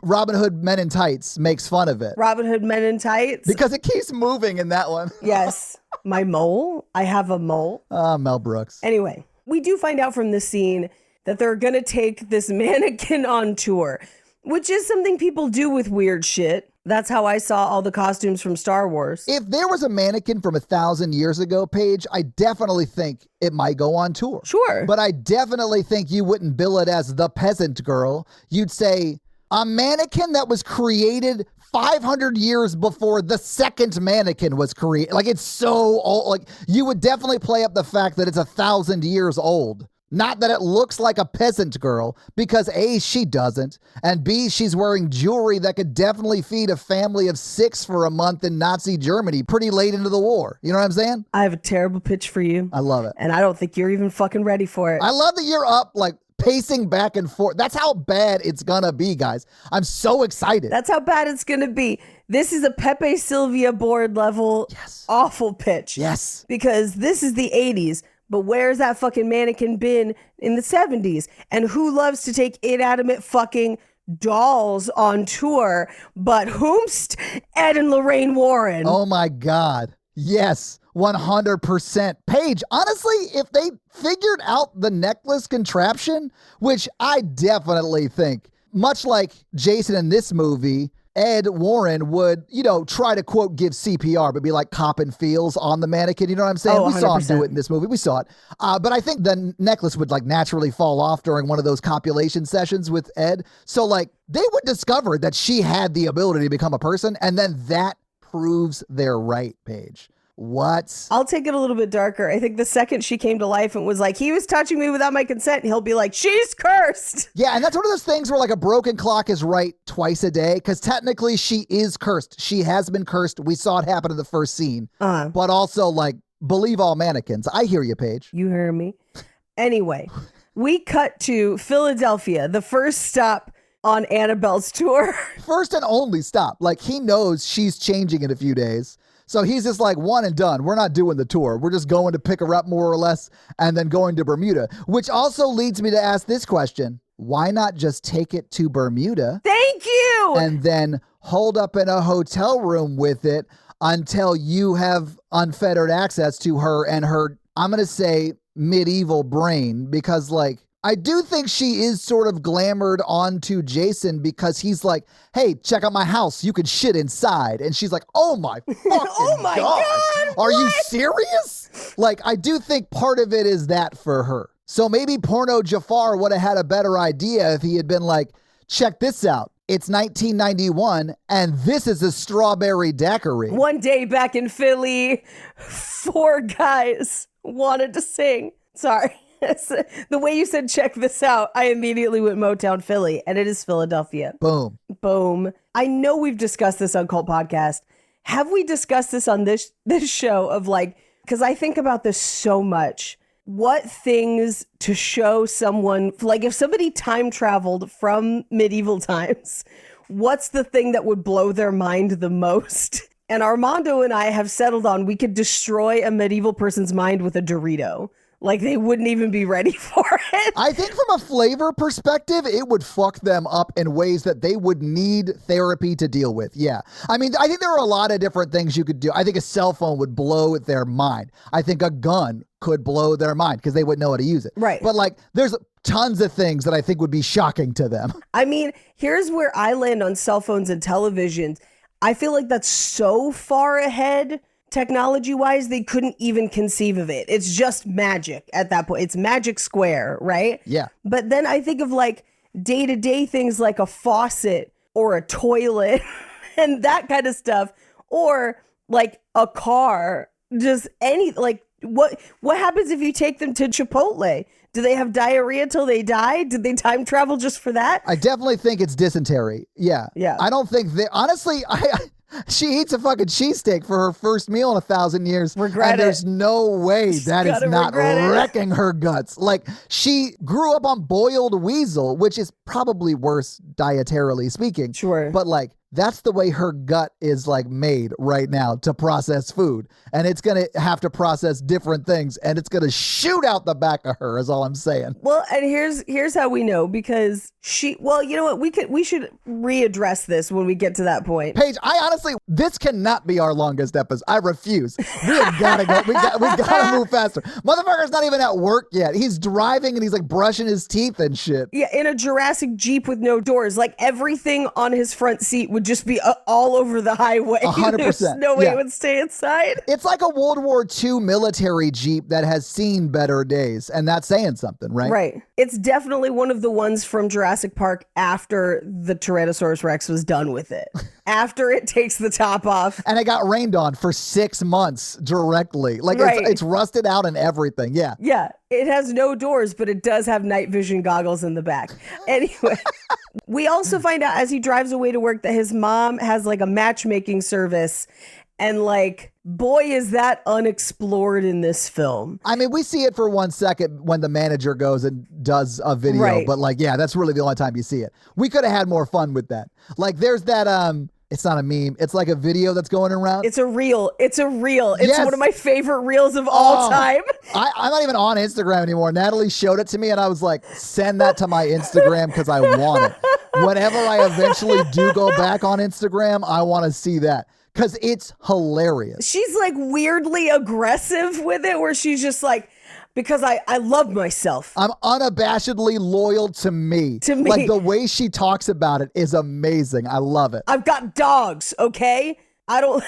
Speaker 4: Robin Hood Men in Tights makes fun of it.
Speaker 3: Robin Hood Men in Tights.
Speaker 4: Because it keeps moving in that one.
Speaker 3: Yes. My mole. I have a mole.
Speaker 4: Mel Brooks.
Speaker 3: Anyway, we do find out from this scene that they're going to take this mannequin on tour, which is something people do with weird shit. That's how I saw all the costumes from Star Wars.
Speaker 4: If there was a mannequin from 1,000 years ago, Paige, I definitely think it might go on tour.
Speaker 3: Sure.
Speaker 4: But I definitely think you wouldn't bill it as the peasant girl. You'd say a mannequin that was created 500 years before the second mannequin was created. Like, it's so old. Like, you would definitely play up the fact that it's 1,000 years old. Not that it looks like a peasant girl, because A, she doesn't, and B, she's wearing jewelry that could definitely feed a family of 6 for a month in Nazi Germany pretty late into the war. You know what I'm saying?
Speaker 3: I have a terrible pitch for you.
Speaker 4: I love it.
Speaker 3: And I don't think you're even fucking ready for it.
Speaker 4: I love that you're up, like, pacing back and forth. That's how bad it's gonna be, guys. I'm so excited.
Speaker 3: That's how bad it's going to be. This is a Pepe Sylvia board level awful pitch.
Speaker 4: Yes.
Speaker 3: Because this is the 80s. But where's that fucking mannequin been in the 70s? And who loves to take inanimate fucking dolls on tour but whomst Ed and Lorraine Warren?
Speaker 4: Oh my God. Yes, 100%. Paige, honestly, if they figured out the necklace contraption, which I definitely think, much like Jason in this movie, Ed Warren would, try to, quote, give CPR, but be like copping feels on the mannequin. You know what I'm saying?
Speaker 3: Oh,
Speaker 4: we saw him
Speaker 3: 100%.
Speaker 4: do it in this movie. We saw it. But I think the necklace would, like, naturally fall off during one of those copulation sessions with Ed. So, like, they would discover that she had the ability to become a person, and then that proves they're right, Paige. What?
Speaker 3: I'll take it a little bit darker. I think the second she came to life and was like, he was touching me without my consent, and he'll be like, she's cursed.
Speaker 4: Yeah, and that's one of those things where, like, a broken clock is right twice a day, because technically she is cursed. She has been cursed. We saw it happen in the first scene. But also, like, believe all mannequins. I hear you, Paige.
Speaker 3: You hear me? Anyway, we cut to Philadelphia, the first stop on Annabelle's tour.
Speaker 4: First and only stop. Like, he knows she's changing in a few days. So he's just like, one and done. We're not doing the tour. We're just going to pick her up more or less and then going to Bermuda, which also leads me to ask this question. Why not just take it to Bermuda?
Speaker 3: Thank you.
Speaker 4: And then hold up in a hotel room with it until you have unfettered access to her and her, I'm going to say, medieval brain, because, like, I do think she is sort of glamored onto Jason because he's like, hey, check out my house. You can shit inside. And she's like, oh my fucking
Speaker 3: Oh my God,
Speaker 4: Are you serious? Like, I do think part of it is that for her. So maybe Porno Jafar would have had a better idea if he had been like, check this out. It's 1991, and this is a strawberry daiquiri.
Speaker 3: One day back in Philly, 4 guys wanted to sing. Sorry. The way you said, check this out, I immediately went Motown Philly, and it is Philadelphia.
Speaker 4: Boom.
Speaker 3: Boom. I know we've discussed this on Cult Podcast. Have we discussed this on this show of, like, because I think about this so much. What things to show someone, like, if somebody time traveled from medieval times, what's the thing that would blow their mind the most? And Armando and I have settled on we could destroy a medieval person's mind with a Dorito. Like, they wouldn't even be ready for it.
Speaker 4: I think from a flavor perspective, it would fuck them up in ways that they would need therapy to deal with. Yeah. I mean, I think there are a lot of different things you could do. I think a cell phone would blow their mind. I think a gun could blow their mind because they wouldn't know how to use it.
Speaker 3: Right.
Speaker 4: But, like, there's tons of things that I think would be shocking to them.
Speaker 3: I mean, here's where I land on cell phones and televisions. I feel like that's so far ahead technology-wise, they couldn't even conceive of it. It's just magic at that point. It's magic square, right?
Speaker 4: Yeah.
Speaker 3: But then I think of, like, day-to-day things like a faucet or a toilet and that kind of stuff, or, like, a car, just any, like, what happens if you take them to Chipotle? Do they have diarrhea till they die? Did they time travel just for that?
Speaker 4: I definitely think it's dysentery. Yeah.
Speaker 3: Yeah.
Speaker 4: I don't think that, honestly, she eats a fucking cheesesteak for her first meal in 1,000 years.
Speaker 3: Regret
Speaker 4: and there's
Speaker 3: it.
Speaker 4: no way that is
Speaker 3: gotta
Speaker 4: not
Speaker 3: regret it.
Speaker 4: wrecking her guts. Like, she grew up on boiled weasel, which is probably worse dietarily speaking.
Speaker 3: Sure.
Speaker 4: But, like, that's the way her gut is like made right now to process food. And it's going to have to process different things and it's going to shoot out the back of her is all I'm saying.
Speaker 3: Well, and here's how we know, because you know what, we should readdress this when we get to that point.
Speaker 4: Paige, I honestly, this cannot be our longest episode. I refuse. We have got to go. We got to move faster. Motherfucker's not even at work yet. He's driving and he's like brushing his teeth and shit.
Speaker 3: Yeah, in a Jurassic Jeep with no doors. Like everything on his front seat would just be all over the highway.
Speaker 4: 100%.
Speaker 3: There's no way it would stay inside.
Speaker 4: It's like a World War II military Jeep that has seen better days. And that's saying something, right?
Speaker 3: Right. It's definitely one of the ones from Jurassic Park after the Tyrannosaurus Rex was done with it. After it takes the top off.
Speaker 4: And it got rained on for 6 months directly. Like it's rusted out and everything. Yeah.
Speaker 3: Yeah. It has no doors, but it does have night vision goggles in the back. Anyway, we also find out as he drives away to work that his mom has like a matchmaking service. And like, boy, is that unexplored in this film.
Speaker 4: I mean, we see it for 1 second when the manager goes and does a video,
Speaker 3: Right.
Speaker 4: but like, yeah, that's really the only time you see it. We could have had more fun with that. Like there's that, it's not a meme. It's like a video that's going around.
Speaker 3: It's a reel. It's
Speaker 4: Yes.
Speaker 3: one of my favorite reels of all time.
Speaker 4: I'm not even on Instagram anymore. Natalie showed it to me and I was like, send that to my Instagram because I want it. Whenever I eventually do go back on Instagram, I want to see that. Because it's hilarious.
Speaker 3: She's like weirdly aggressive with it, where she's just like, because I love myself.
Speaker 4: I'm unabashedly loyal to me.
Speaker 3: To me.
Speaker 4: Like the way she talks about it is amazing. I love it.
Speaker 3: I've got dogs, okay? I don't,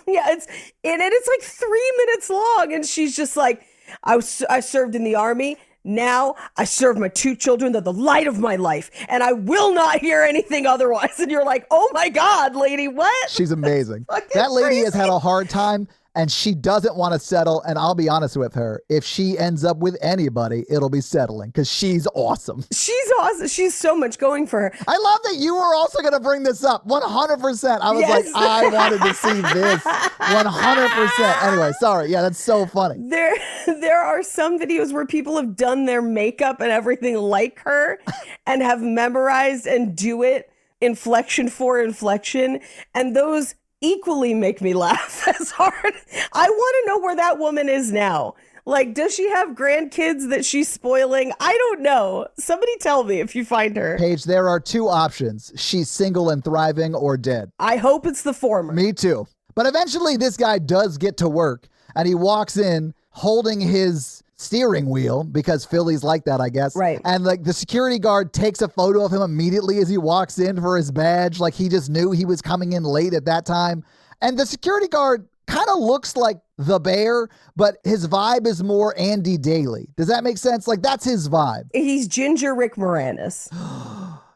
Speaker 3: yeah, it's like 3 minutes long. And she's just like, I served in the army. Now I serve my 2 children. They're the light of my life. And I will not hear anything otherwise. And you're like, oh my God, lady, what?
Speaker 4: She's amazing. That lady has had a hard time and she doesn't want to settle. And I'll be honest with her, if she ends up with anybody, it'll be settling because she's awesome.
Speaker 3: She's awesome. She's so much going for her.
Speaker 4: I love that you were also going to bring this up. 100%. I was like, I wanted to see this. 100%. Anyway, sorry. Yeah, that's so funny.
Speaker 3: There are some videos where people have done their makeup and everything like her and have memorized and do it inflection for inflection. And those equally make me laugh as hard. I want to know where that woman is now. Like, does she have grandkids that she's spoiling? I don't know. Somebody tell me if you find her.
Speaker 4: Paige, there are 2 options. She's single and thriving or dead.
Speaker 3: I hope it's the former.
Speaker 4: Me too. But eventually this guy does get to work and he walks in holding his steering wheel because Philly's like that, I guess.
Speaker 3: Right.
Speaker 4: And like the security guard takes a photo of him immediately as he walks in for his badge. Like he just knew he was coming in late at that time. And the security guard kind of looks like the bear, but his vibe is more Andy Daly. Does that make sense? Like that's his vibe.
Speaker 3: He's Ginger Rick Moranis.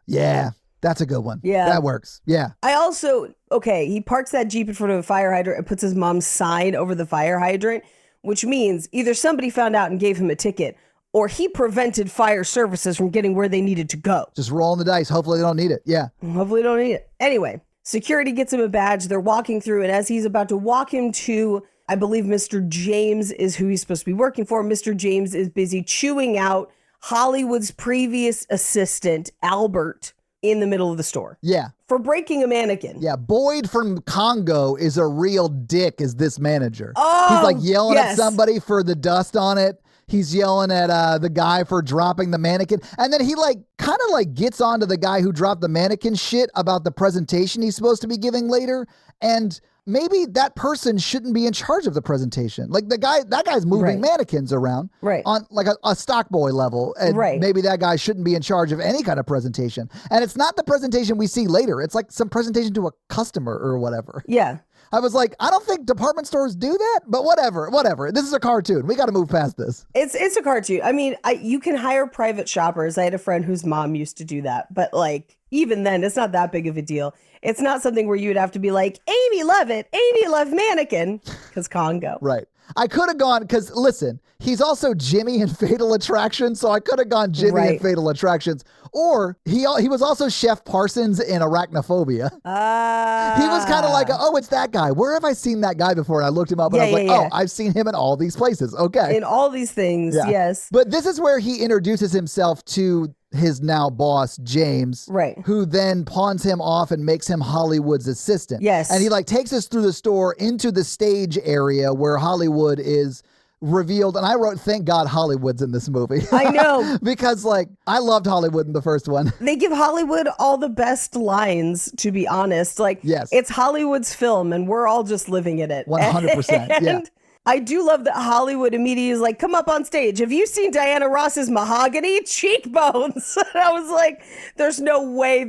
Speaker 4: Yeah, that's a good one.
Speaker 3: Yeah.
Speaker 4: That works. Yeah.
Speaker 3: I also, he parks that Jeep in front of a fire hydrant and puts his mom's sign over the fire hydrant, which means either somebody found out and gave him a ticket or he prevented fire services from getting where they needed to go.
Speaker 4: Just rolling the dice. Hopefully they don't need it. Yeah.
Speaker 3: Hopefully they don't need it. Anyway, security gets him a badge. They're walking through, and as he's about to walk him to, I believe Mr. James is who he's supposed to be working for, Mr. James is busy chewing out Hollywood's previous assistant, Albert, in the middle of the store.
Speaker 4: Yeah.
Speaker 3: For breaking a mannequin.
Speaker 4: Yeah, Boyd from Congo is a real dick as this manager.
Speaker 3: Oh,
Speaker 4: he's like yelling at
Speaker 3: yes.
Speaker 4: somebody for the dust on it. He's yelling at the guy for dropping the mannequin. And then he like kind of like gets onto the guy who dropped the mannequin shit about the presentation he's supposed to be giving later. And maybe that person shouldn't be in charge of the presentation. Like that guy's moving mannequins around on like a stock boy level. And maybe that guy shouldn't be in charge of any kind of presentation. And it's not the presentation we see later. It's like some presentation to a customer or whatever.
Speaker 3: Yeah.
Speaker 4: I was like, I don't think department stores do that, but whatever. This is a cartoon. We got to move past this.
Speaker 3: It's a cartoon. I mean, you can hire private shoppers. I had a friend whose mom used to do that, but like even then, it's not that big of a deal. It's not something where you'd have to be like, Amy, love it. Amy, love mannequin, because Congo.
Speaker 4: Right. I could have gone, because listen, he's also Jimmy in Fatal Attraction, so I could have gone Jimmy in Fatal Attractions. Or he was also Chef Parsons in Arachnophobia. He was kind of like, it's that guy. Where have I seen that guy before? And I looked him up and I was like, I've seen him in all these places. Okay.
Speaker 3: In all these things, yes.
Speaker 4: But this is where he introduces himself to his now boss, James.
Speaker 3: Right.
Speaker 4: Who then pawns him off and makes him Hollywood's assistant.
Speaker 3: Yes.
Speaker 4: And he like takes us through the store into the stage area where Hollywood is revealed. And I wrote, thank God Hollywood's in this movie.
Speaker 3: I know.
Speaker 4: Because like I loved Hollywood in the first one.
Speaker 3: They give Hollywood all the best lines, to be honest. Like,
Speaker 4: Yes.
Speaker 3: it's Hollywood's film and we're all just living in it.
Speaker 4: 100%.
Speaker 3: And
Speaker 4: Yeah.
Speaker 3: I do love that Hollywood immediately is like, come up on stage. Have you seen Diana Ross's mahogany cheekbones? And I was like, there's no way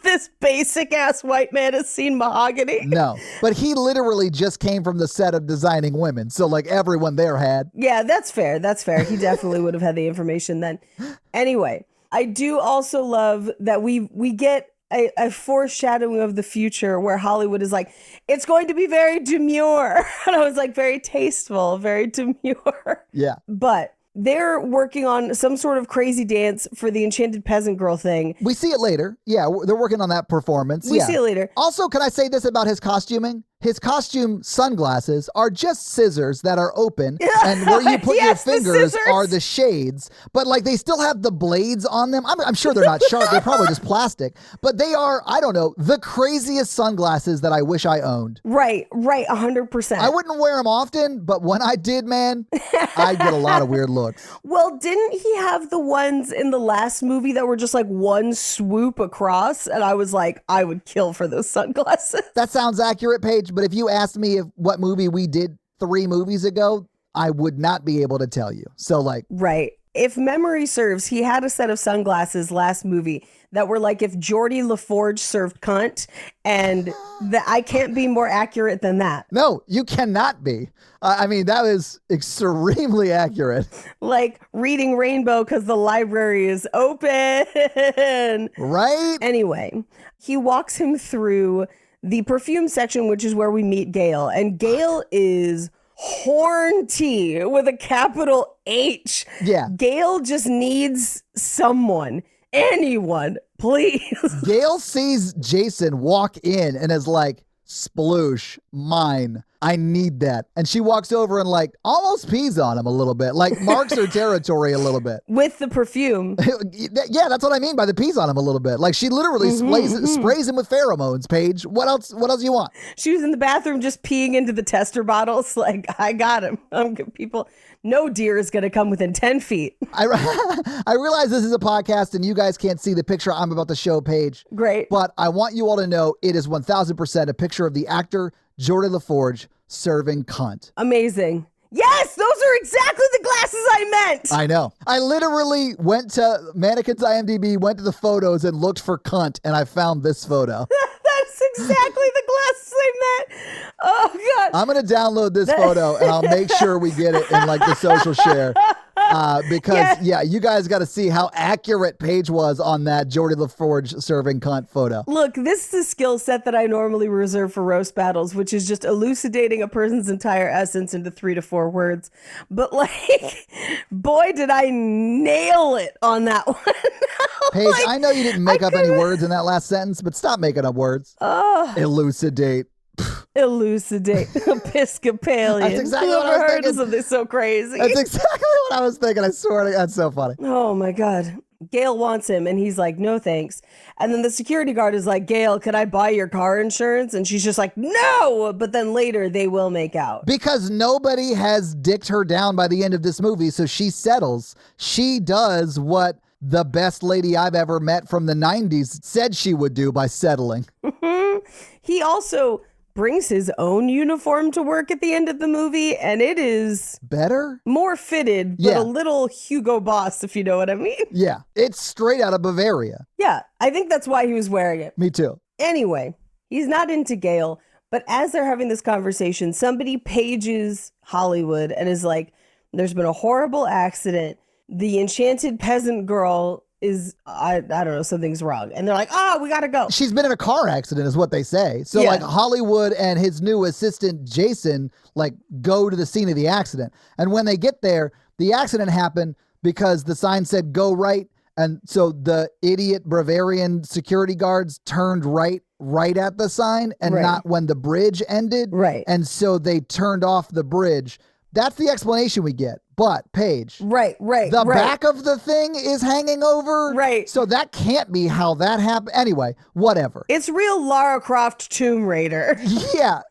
Speaker 3: this basic ass white man has seen mahogany.
Speaker 4: No, but he literally just came from the set of Designing Women. So like everyone there had.
Speaker 3: Yeah, that's fair. That's fair. He definitely would have had the information then. Anyway, I do also love that we get a foreshadowing of the future where Hollywood is like, it's going to be very demure. And I was like, very tasteful, very demure.
Speaker 4: Yeah.
Speaker 3: But they're working on some sort of crazy dance for the enchanted peasant girl thing.
Speaker 4: We see it later. Yeah, they're working on that performance.
Speaker 3: We
Speaker 4: Yeah.
Speaker 3: see it later.
Speaker 4: Also, can I say this about his costuming? His costume sunglasses are just scissors that are open, and where you put
Speaker 3: Yes, the
Speaker 4: your fingers
Speaker 3: scissors.
Speaker 4: are the shades. But like they still have the blades on them. I'm sure they're not sharp. They're probably just plastic. But they are, I don't know, the craziest sunglasses that I wish I owned.
Speaker 3: Right, 100%.
Speaker 4: I wouldn't wear them often, but when I did, man, I get a lot of weird looks.
Speaker 3: Well, didn't he have the ones in the last movie that were just like one swoop across? And I was like, I would kill for those sunglasses.
Speaker 4: That sounds accurate, Paige, but if you asked me what movie we did 3 movies ago, I would not be able to tell you. So like,
Speaker 3: Right. If memory serves, he had a set of sunglasses last movie that were like if Geordie LaForge served cunt, and I can't be more accurate than that.
Speaker 4: no, you cannot be. I mean, that is extremely accurate.
Speaker 3: Like reading Rainbow because the library is open.
Speaker 4: Right?
Speaker 3: Anyway, he walks him through the perfume section, which is where we meet Gail. And Gail is horny with a capital H.
Speaker 4: Yeah.
Speaker 3: Gail just needs someone, anyone, please.
Speaker 4: Gail sees Jason walk in and is like, sploosh, mine. I need that. And she walks over and like almost pees on him a little bit, like marks her territory a little bit.
Speaker 3: With the perfume.
Speaker 4: Yeah, that's what I mean by the pees on him a little bit. Like she literally sprays him with pheromones, Paige. What else you want?
Speaker 3: She was in the bathroom just peeing into the tester bottles. Like, I got him. People, no deer is going to come within 10 feet.
Speaker 4: I realize this is a podcast and you guys can't see the picture I'm about to show, Paige.
Speaker 3: Great.
Speaker 4: But I want you all to know it is 1000% a picture of the actor Geordie LaForge serving cunt.
Speaker 3: Amazing. Yes, those are exactly the glasses I meant.
Speaker 4: I know. I literally went to Mannequin's IMDb, went to the photos and looked for cunt, and I found this photo.
Speaker 3: That's exactly the glasses I meant. Oh, God.
Speaker 4: I'm going to download this photo and I'll make sure we get it in like the social share. Because yeah, you guys got to see how accurate Paige was on that Geordie LaForge serving cunt photo.
Speaker 3: Look, this is a skill set that I normally reserve for roast battles, which is just elucidating a person's entire essence into 3 to 4 words. But like, boy, did I nail it on that one.
Speaker 4: Paige,
Speaker 3: Like,
Speaker 4: I know you didn't make up any words in that last sentence, but stop making up words. Elucidate.
Speaker 3: Elucidate. Episcopalian.
Speaker 4: That's exactly
Speaker 3: Who
Speaker 4: what I
Speaker 3: ever
Speaker 4: was
Speaker 3: heard of
Speaker 4: thinking.
Speaker 3: something so crazy?
Speaker 4: That's exactly what I was thinking. I swear to God, that's so funny.
Speaker 3: Oh my God. Gail wants him and he's like, no thanks. And then the security guard is like, Gail, can I buy your car insurance? And she's just like, no. But then later they will make out.
Speaker 4: Because nobody has dicked her down by the end of this movie, so she settles. She does what the best lady I've ever met from the 90s said she would do by settling.
Speaker 3: He also brings his own uniform to work at the end of the movie, and it is
Speaker 4: Better?
Speaker 3: more fitted, but
Speaker 4: Yeah.
Speaker 3: a little Hugo Boss, if you know what I mean.
Speaker 4: Yeah, it's straight out of Bavaria.
Speaker 3: Yeah, I think that's why he was wearing it.
Speaker 4: Me too.
Speaker 3: Anyway, he's not into Gail, but as they're having this conversation, somebody pages Hollywood and is like, there's been a horrible accident. The enchanted peasant girl is, I don't know, something's wrong. And they're like, oh, we gotta go.
Speaker 4: She's been in a car accident is what they say. So
Speaker 3: Yeah.
Speaker 4: like Hollywood and his new assistant, Jason, like go to the scene of the accident. And when they get there, the accident happened because the sign said go right. And so the idiot Bavarian security guards turned right at the sign and
Speaker 3: Right.
Speaker 4: not when the bridge ended.
Speaker 3: Right.
Speaker 4: And so they turned off the bridge That's the explanation we get. But, Paige,
Speaker 3: Right.
Speaker 4: the back of the thing is hanging over.
Speaker 3: Right.
Speaker 4: So that can't be how that happened. Anyway, whatever.
Speaker 3: It's real Lara Croft Tomb Raider.
Speaker 4: Yeah.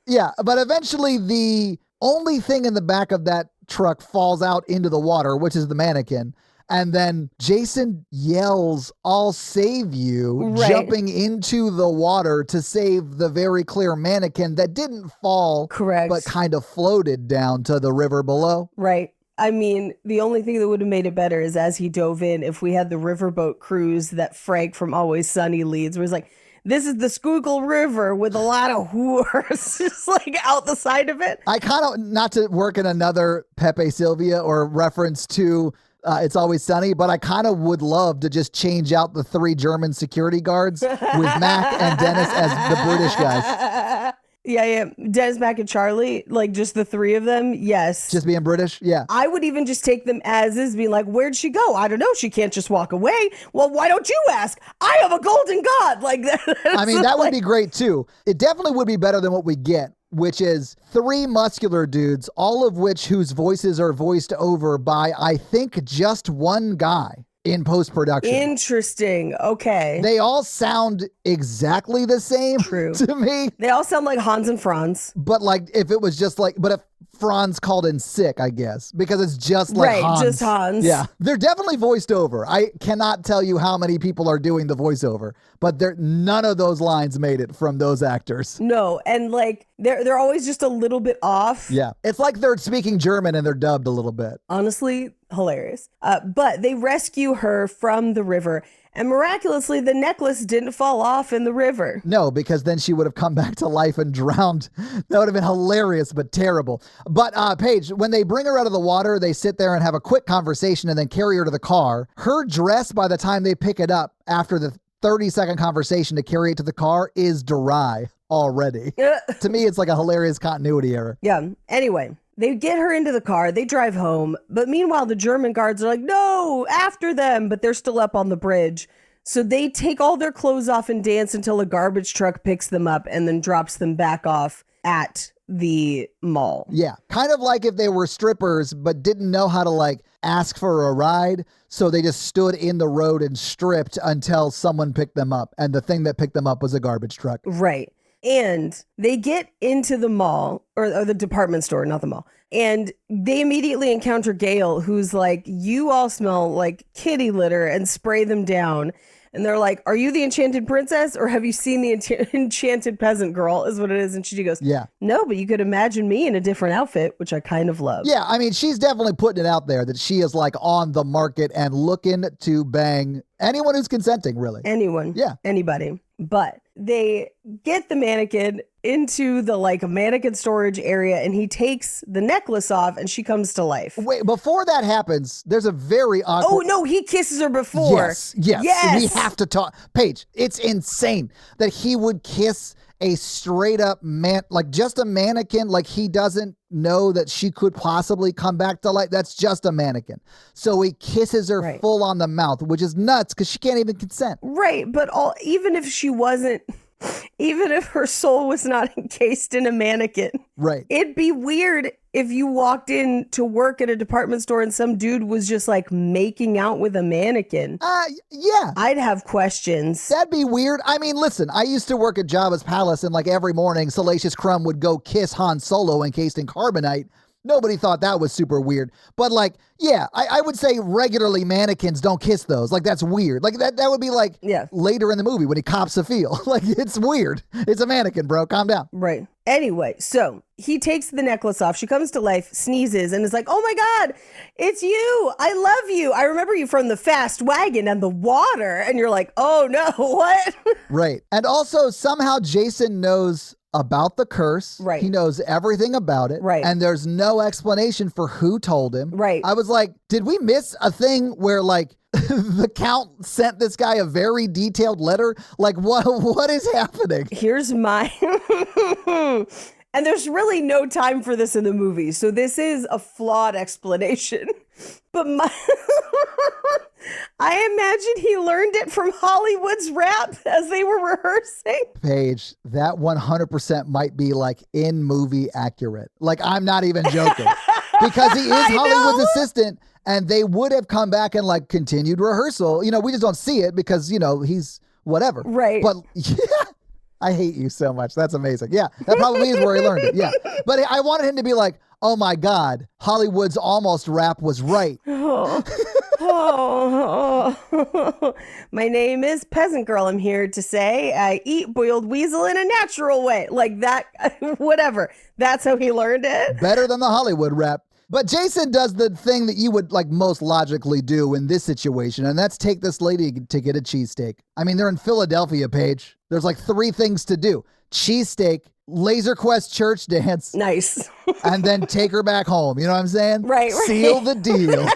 Speaker 4: But eventually the only thing in the back of that truck falls out into the water, which is the mannequin. And then Jason yells, "I'll save you,"
Speaker 3: Right.
Speaker 4: jumping into the water to save the very clear mannequin that didn't fall,
Speaker 3: Correct.
Speaker 4: but kind of floated down to the river below.
Speaker 3: Right. I mean, the only thing that would have made it better is as he dove in, if we had the riverboat cruise that Frank from Always Sunny leads, where he's like, this is the Schuylkill River with a lot of whores just like out the side of it.
Speaker 4: I kind of, not to work in another Pepe Sylvia or reference to It's Always Sunny, but I kind of would love to just change out the 3 German security guards with Mac and Dennis as the British guys.
Speaker 3: Yeah. Dennis, Mac, and Charlie, like just the 3 of them. Yes.
Speaker 4: Just being British? Yeah.
Speaker 3: I would even just take them as is, being like, where'd she go? I don't know. She can't just walk away. Well, why don't you ask? I have a golden god. Like that.
Speaker 4: I mean, that would be great too. It definitely would be better than what we get, which is 3 muscular dudes, all of which whose voices are voiced over by, I think, just one guy in post-production.
Speaker 3: Interesting. Okay.
Speaker 4: They all sound exactly the same
Speaker 3: True.
Speaker 4: to me.
Speaker 3: They all sound like Hans and Franz.
Speaker 4: But like, if it was just like, but if Franz called in sick, I guess, because it's just like
Speaker 3: Right,
Speaker 4: Hans.
Speaker 3: just Hans.
Speaker 4: Yeah. They're definitely voiced over. I cannot tell you how many people are doing the voiceover, but none of those lines made it from those actors.
Speaker 3: No, and like they're always just a little bit off.
Speaker 4: Yeah. It's like they're speaking German and they're dubbed a little bit.
Speaker 3: Honestly, hilarious. But they rescue her from the river, and miraculously, the necklace didn't fall off in the river.
Speaker 4: No, because then she would have come back to life and drowned. That would have been hilarious, but terrible. But Paige, when they bring her out of the water, they sit there and have a quick conversation and then carry her to the car. Her dress, by the time they pick it up after the 30-second conversation to carry it to the car, is dry already. To me, it's like a hilarious continuity error.
Speaker 3: Yeah. Anyway, they get her into the car, they drive home, but meanwhile, the German guards are like, no, after them, but they're still up on the bridge. So they take all their clothes off and dance until a garbage truck picks them up and then drops them back off at the mall.
Speaker 4: Yeah. Kind of like if they were strippers, but didn't know how to like ask for a ride. So they just stood in the road and stripped until someone picked them up. And the thing that picked them up was a garbage truck.
Speaker 3: Right. And they get into the mall, or the department store, not the mall. And they immediately encounter Gail, who's like, you all smell like kitty litter, and spray them down. And they're like, are you the enchanted princess, or have you seen the enchanted peasant girl, is what it is. And she goes,
Speaker 4: Yeah.
Speaker 3: no, but you could imagine me in a different outfit, which I kind of love.
Speaker 4: Yeah, I mean, she's definitely putting it out there that she is like on the market and looking to bang anyone who's consenting, really.
Speaker 3: Anyone.
Speaker 4: Yeah.
Speaker 3: Anybody. But they get the mannequin into the like mannequin storage area, and he takes the necklace off and she comes to life.
Speaker 4: Wait, before that happens, there's a very awkward...
Speaker 3: Oh, no, he kisses her before.
Speaker 4: Yes. We have to talk. Paige, it's insane that he would kiss a straight up man, like just a mannequin, like he doesn't know that she could possibly come back to life. That's just a mannequin. So he kisses her
Speaker 3: Right.
Speaker 4: full on the mouth, which is nuts because she can't even consent.
Speaker 3: Right, but even if she wasn't, even if her soul was not encased in a mannequin,
Speaker 4: Right.
Speaker 3: it'd be weird if you walked in to work at a department store and some dude was just like making out with a mannequin.
Speaker 4: Yeah.
Speaker 3: I'd have questions.
Speaker 4: That'd be weird. I mean, listen, I used to work at Jabba's Palace, and like every morning, Salacious Crumb would go kiss Han Solo encased in carbonite. Nobody thought that was super weird. But like, yeah, I would say regularly mannequins don't kiss those. Like, that's weird. Like, that would be like later in the movie when he cops a feel. Like, it's weird. It's a mannequin, bro. Calm down.
Speaker 3: Right. Anyway, so he takes the necklace off. She comes to life, sneezes, and is like, oh my God, it's you. I love you. I remember you from the fast wagon and the water. And you're like, oh no, what?
Speaker 4: Right. And also, somehow Jason knows about the curse.
Speaker 3: Right.
Speaker 4: He knows everything about it.
Speaker 3: Right.
Speaker 4: And there's no explanation for who told him.
Speaker 3: Right.
Speaker 4: I was like, did we miss a thing where like the Count sent this guy a very detailed letter? Like, what is happening?
Speaker 3: Here's my... And there's really no time for this in the movie. So this is a flawed explanation. But I imagine he learned it from Hollywood's Rap as they were rehearsing.
Speaker 4: Paige, that 100% might be like in movie accurate. Like, I'm not even joking. because he is Hollywood's assistant, and they would have come back and like continued rehearsal. You know, we just don't see it because, you know, he's whatever.
Speaker 3: Right.
Speaker 4: But yeah, I hate you so much. That's amazing. Yeah, that probably is where he learned it. Yeah. But I wanted him to be like, oh my God, Hollywood's almost rap was right.
Speaker 3: My name is Peasant Girl. I'm here to say I eat boiled weasel in a natural way. Like that, whatever. That's how he learned it.
Speaker 4: Better than the Hollywood rap. But Jason does the thing that you would like most logically do in this situation, and that's take this lady to get a cheesesteak. I mean, they're in Philadelphia, Paige. There's like 3 things to do. Cheesesteak, Laser Quest church dance,
Speaker 3: Nice.
Speaker 4: and then take her back home. You know what I'm saying?
Speaker 3: Right.
Speaker 4: Seal the deal.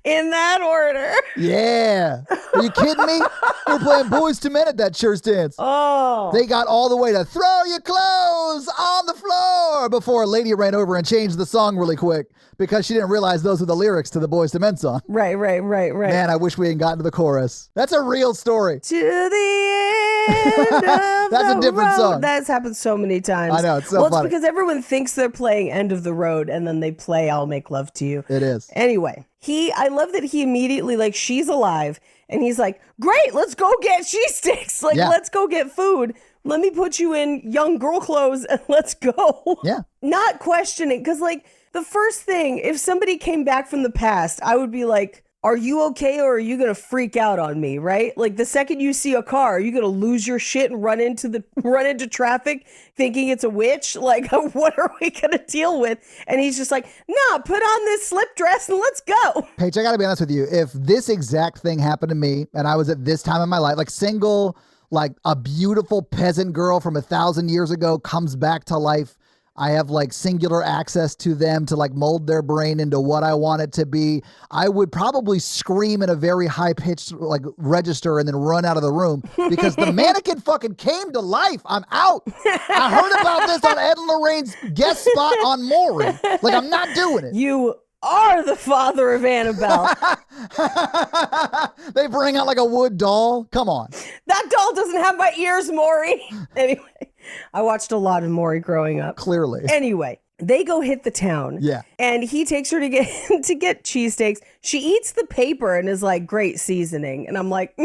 Speaker 3: In that order.
Speaker 4: Yeah. Are you kidding me? We're playing Boys to Men at that church dance.
Speaker 3: Oh.
Speaker 4: They got all the way to throw your clothes on the floor before a lady ran over and changed the song really quick because she didn't realize those were the lyrics to the Boys to Men song.
Speaker 3: Right.
Speaker 4: Man, I wish we hadn't gotten to the chorus. That's a real story.
Speaker 3: To the end of
Speaker 4: That's
Speaker 3: the
Speaker 4: a different
Speaker 3: road.
Speaker 4: song.
Speaker 3: That's happened so many times.
Speaker 4: I know, it's so
Speaker 3: well,
Speaker 4: funny.
Speaker 3: it's because everyone thinks they're playing End of the Road and then they play I'll Make Love to You.
Speaker 4: It is.
Speaker 3: Anyway, I love that he immediately, like, she's alive and he's like, great, let's go get cheese sticks. Like,
Speaker 4: Yeah.
Speaker 3: let's go get food. Let me put you in young girl clothes and let's go.
Speaker 4: Yeah.
Speaker 3: Not questioning. Because, like, the first thing, if somebody came back from the past, I would be like, are you okay or are you going to freak out on me, right? Like the second you see a car, are you going to lose your shit and run into traffic thinking it's a witch? Like, what are we going to deal with? And he's just like, nah, put on this slip dress and let's go.
Speaker 4: Paige, I got to be honest with you. If this exact thing happened to me and I was at this time in my life, like single, like a beautiful peasant girl from 1,000 years ago comes back to life, I have like singular access to them to like mold their brain into what I want it to be, I would probably scream in a very high pitched like register and then run out of the room because the mannequin fucking came to life. I'm out. I heard about this on Ed and Lorraine's guest spot on Maury. Like, I'm not doing it.
Speaker 3: You are the father of Annabelle.
Speaker 4: They bring out like a wood doll. Come on.
Speaker 3: That doll doesn't have my ears, Maury. Anyway, I watched a lot of Maury growing up.
Speaker 4: Clearly.
Speaker 3: Anyway, they go hit the town.
Speaker 4: Yeah.
Speaker 3: And he takes her to get cheesesteaks. She eats the paper and is like, great seasoning. And I'm like,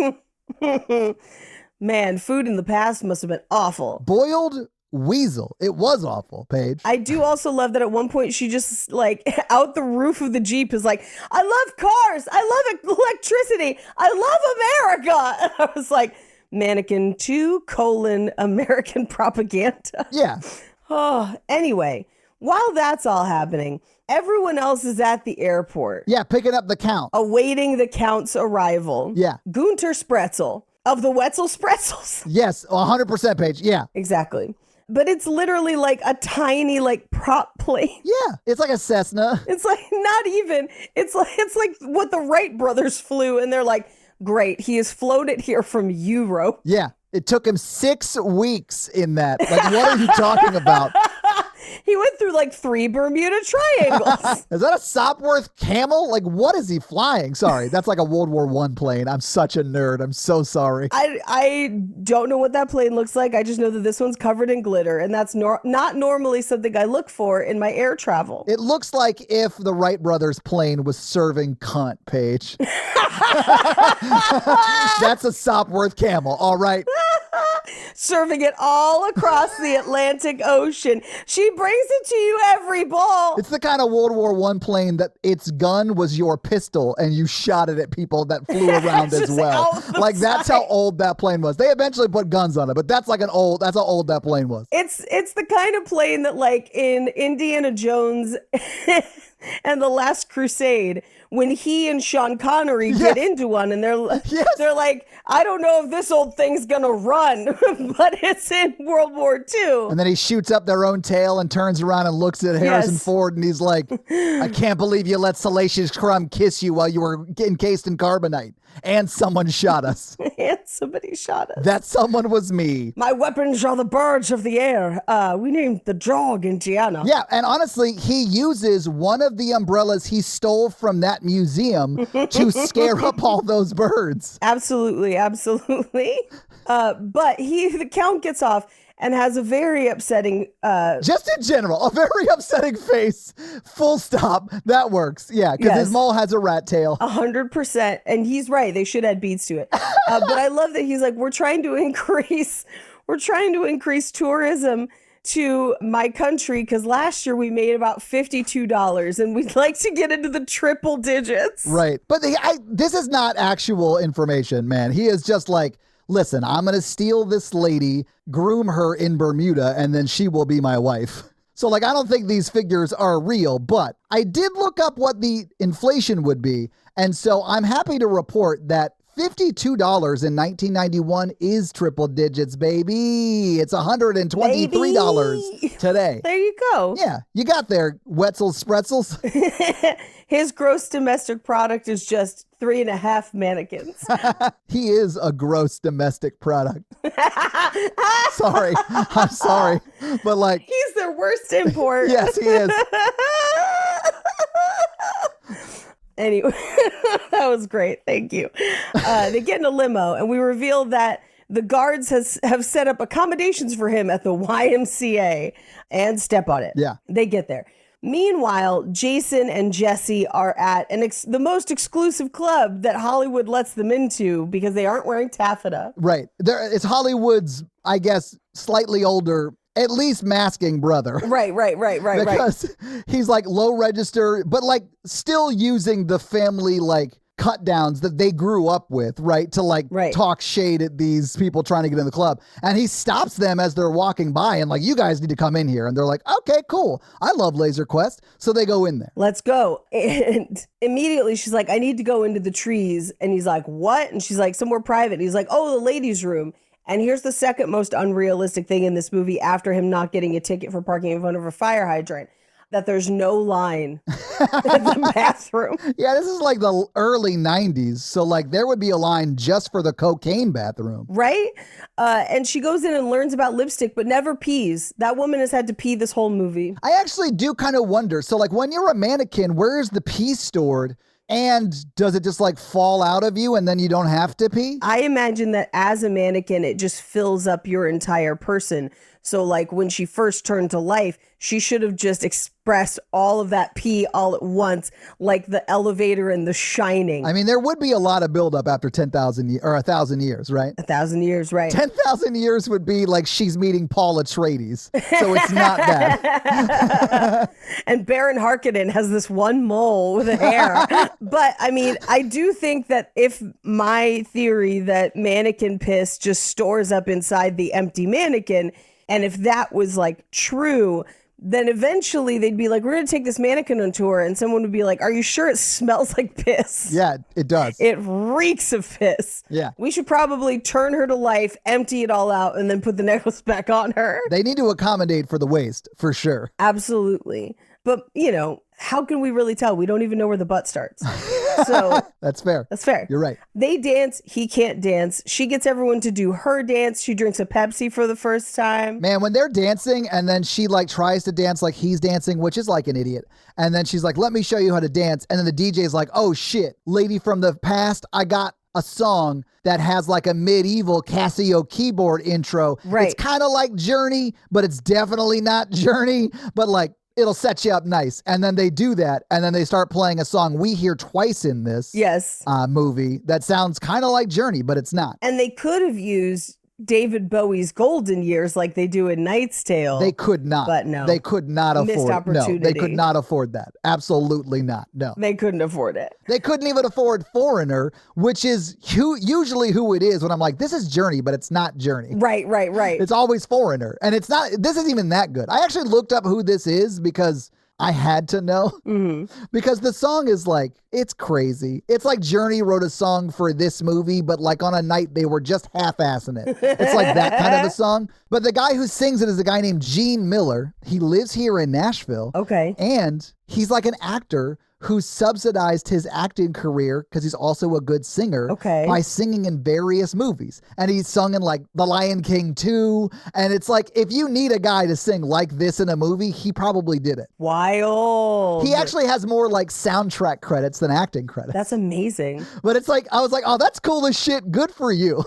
Speaker 3: man, food in the past must have been awful.
Speaker 4: Boiled weasel. It was awful, Paige.
Speaker 3: I do also love that at one point she just like out the roof of the Jeep is like, I love cars. I love electricity. I love America. And I was like, Mannequin 2, American propaganda.
Speaker 4: Yeah.
Speaker 3: Oh, anyway, while that's all happening, everyone else is at the airport.
Speaker 4: Yeah, picking up the count.
Speaker 3: Awaiting the Count's arrival.
Speaker 4: Yeah.
Speaker 3: Gunter Spretzel of the Wetzel Spretzels.
Speaker 4: Yes, 100%, Paige. Yeah.
Speaker 3: Exactly. But it's literally like a tiny like prop plane.
Speaker 4: Yeah. It's like a Cessna.
Speaker 3: It's like not even. It's like what the Wright brothers flew, and they're like, great, he has flown it here from Europe.
Speaker 4: Yeah. It took him 6 weeks in that. Like, what are you talking about?
Speaker 3: He went through like 3 Bermuda Triangles.
Speaker 4: Is that a Sopwith Camel? Like, what is he flying? Sorry, that's like a World War I plane. I'm such a nerd. I'm so sorry.
Speaker 3: I don't know what that plane looks like. I just know that this one's covered in glitter, and that's not normally something I look for in my air travel.
Speaker 4: It looks like if the Wright brothers plane was serving cunt, Paige. That's a Sopwith Camel, all right?
Speaker 3: Serving it all across the Atlantic Ocean. She brings it to you every ball.
Speaker 4: It's the kind of World War I plane that its gun was your pistol and you shot it at people that flew around as well. Like, that's how old that plane was. They eventually put guns on it, but that's how old that plane was.
Speaker 3: It's the kind of plane that, like, in Indiana Jones and The Last Crusade, when he and Sean Connery get into one and they're like, I don't know if this old thing's gonna run, but it's in World War II.
Speaker 4: And then he shoots up their own tail and turns around and looks at Harrison Ford and he's like, I can't believe you let Salacious Crumb kiss you while you were encased in carbonite. And someone shot us.
Speaker 3: And somebody shot us.
Speaker 4: That someone was me.
Speaker 3: My weapons are the birds of the air. We named the dog Indiana.
Speaker 4: Yeah, and honestly, he uses one of the umbrellas he stole from that museum to scare up all those birds.
Speaker 3: Absolutely. But the count gets off and has a very upsetting
Speaker 4: Just in general, a very upsetting face. Full stop. That works. Yeah, because
Speaker 3: Yes.
Speaker 4: his mole has a rat tail.
Speaker 3: 100%. And he's right. They should add beads to it. But I love that he's like, we're trying to increase tourism to my country because last year we made about $52 and we'd like to get into the triple digits.
Speaker 4: Right. But this is not actual information, man. He is just like, listen, I'm going to steal this lady, groom her in Bermuda, and then she will be my wife. So, like, I don't think these figures are real, but I did look up what the inflation would be. And so I'm happy to report that $52 in 1991 is triple digits, baby. It's $123 today.
Speaker 3: There you go.
Speaker 4: Yeah, you got there, Wetzel's Pretzels.
Speaker 3: His gross domestic product is just 3.5 mannequins.
Speaker 4: He is a gross domestic product. Sorry. I'm sorry. But like,
Speaker 3: He's their worst import.
Speaker 4: yes, he is.
Speaker 3: Anyway, that was great. Thank you. They get in a limo, and we reveal that the guards have set up accommodations for him at the YMCA and step on it.
Speaker 4: Yeah.
Speaker 3: They get there. Meanwhile, Jason and Jesse are at the most exclusive club that Hollywood lets them into because they aren't wearing taffeta.
Speaker 4: Right. It's Hollywood's, I guess, slightly older, at least masking brother.
Speaker 3: Right.
Speaker 4: Because he's like low register, but like still using the family like cut downs that they grew up with, right? To like talk shade at these people trying to get in the club. And he stops them as they're walking by and like, you guys need to come in here. And they're like, okay, cool. I love Laser Quest. So they go in there.
Speaker 3: Let's go. And immediately she's like, I need to go into the trees. And he's like, what? And she's like, somewhere private. And he's like, oh, the ladies' room. And here's the second most unrealistic thing in this movie after him not getting a ticket for parking in front of a fire hydrant, that there's no line in the bathroom.
Speaker 4: Yeah, this is like the early 90s. So like there would be a line just for the cocaine bathroom.
Speaker 3: Right? And she goes in and learns about lipstick, but never pees. That woman has had to pee this whole movie.
Speaker 4: I actually do kind of wonder. So like when you're a mannequin, where is the pee stored? And does it just like fall out of you and then you don't have to pee?
Speaker 3: I imagine that as a mannequin, it just fills up your entire person. So like when she first turned to life, she should have just expressed all of that pee all at once, like the elevator in The Shining.
Speaker 4: I mean, there would be a lot of buildup after 10,000 or 1,000 years, right?
Speaker 3: 1,000 years, right?
Speaker 4: 10,000 years would be like she's meeting Paul Atreides. So it's not that.
Speaker 3: And Baron Harkonnen has this one mole with a hair. But I mean, I do think that if my theory that mannequin piss just stores up inside the empty mannequin, and if that was like true, then eventually they'd be like, we're going to take this mannequin on tour. And someone would be like, are you sure it smells like piss?
Speaker 4: Yeah, it does.
Speaker 3: It reeks of piss.
Speaker 4: Yeah.
Speaker 3: We should probably turn her to life, empty it all out, and then put the necklace back on her.
Speaker 4: They need to accommodate for the waist, for sure.
Speaker 3: Absolutely. But, you know, how can we really tell? We don't even know where the butt starts. So
Speaker 4: That's fair.
Speaker 3: that's fair.
Speaker 4: You're right.
Speaker 3: They dance. He can't dance. She gets everyone to do her dance. She drinks a Pepsi for the first time.
Speaker 4: Man, when they're dancing and then she like tries to dance like he's dancing, which is like an idiot. And then she's like, let me show you how to dance. And then the DJ's like, oh shit, lady from the past, I got a song that has like a medieval Casio keyboard intro.
Speaker 3: Right.
Speaker 4: It's kind of like Journey, but it's definitely not Journey. But like, it'll set you up nice. And then they do that. And then they start playing a song we hear twice in this
Speaker 3: Yes.
Speaker 4: movie that sounds kind of like Journey, but it's not.
Speaker 3: And they could have used David Bowie's golden years like they do in Knight's Tale.
Speaker 4: They could not.
Speaker 3: But no.
Speaker 4: They could not
Speaker 3: Missed
Speaker 4: afford. No, they
Speaker 3: opportunity.
Speaker 4: could not afford that. Absolutely not. No.
Speaker 3: They couldn't afford it.
Speaker 4: They couldn't even afford Foreigner, which is usually who it is when I'm like, this is Journey, but it's not Journey.
Speaker 3: Right.
Speaker 4: It's always Foreigner. And it's not, this isn't even that good. I actually looked up who this is because I had to know.
Speaker 3: Mm-hmm.
Speaker 4: Because the song is like, it's crazy. It's like Journey wrote a song for this movie, but like on a night they were just half-assing it. It's like that kind of a song. But the guy who sings it is a guy named Gene Miller. He lives here in Nashville.
Speaker 3: Okay.
Speaker 4: And he's like an actor who subsidized his acting career because he's also a good singer by singing in various movies. And he's sung in like The Lion King 2. And it's like, if you need a guy to sing like this in a movie, he probably did it.
Speaker 3: Wild.
Speaker 4: He actually has more like soundtrack credits than acting credits.
Speaker 3: That's amazing.
Speaker 4: But it's like, I was like, oh, that's cool as shit. Good for you.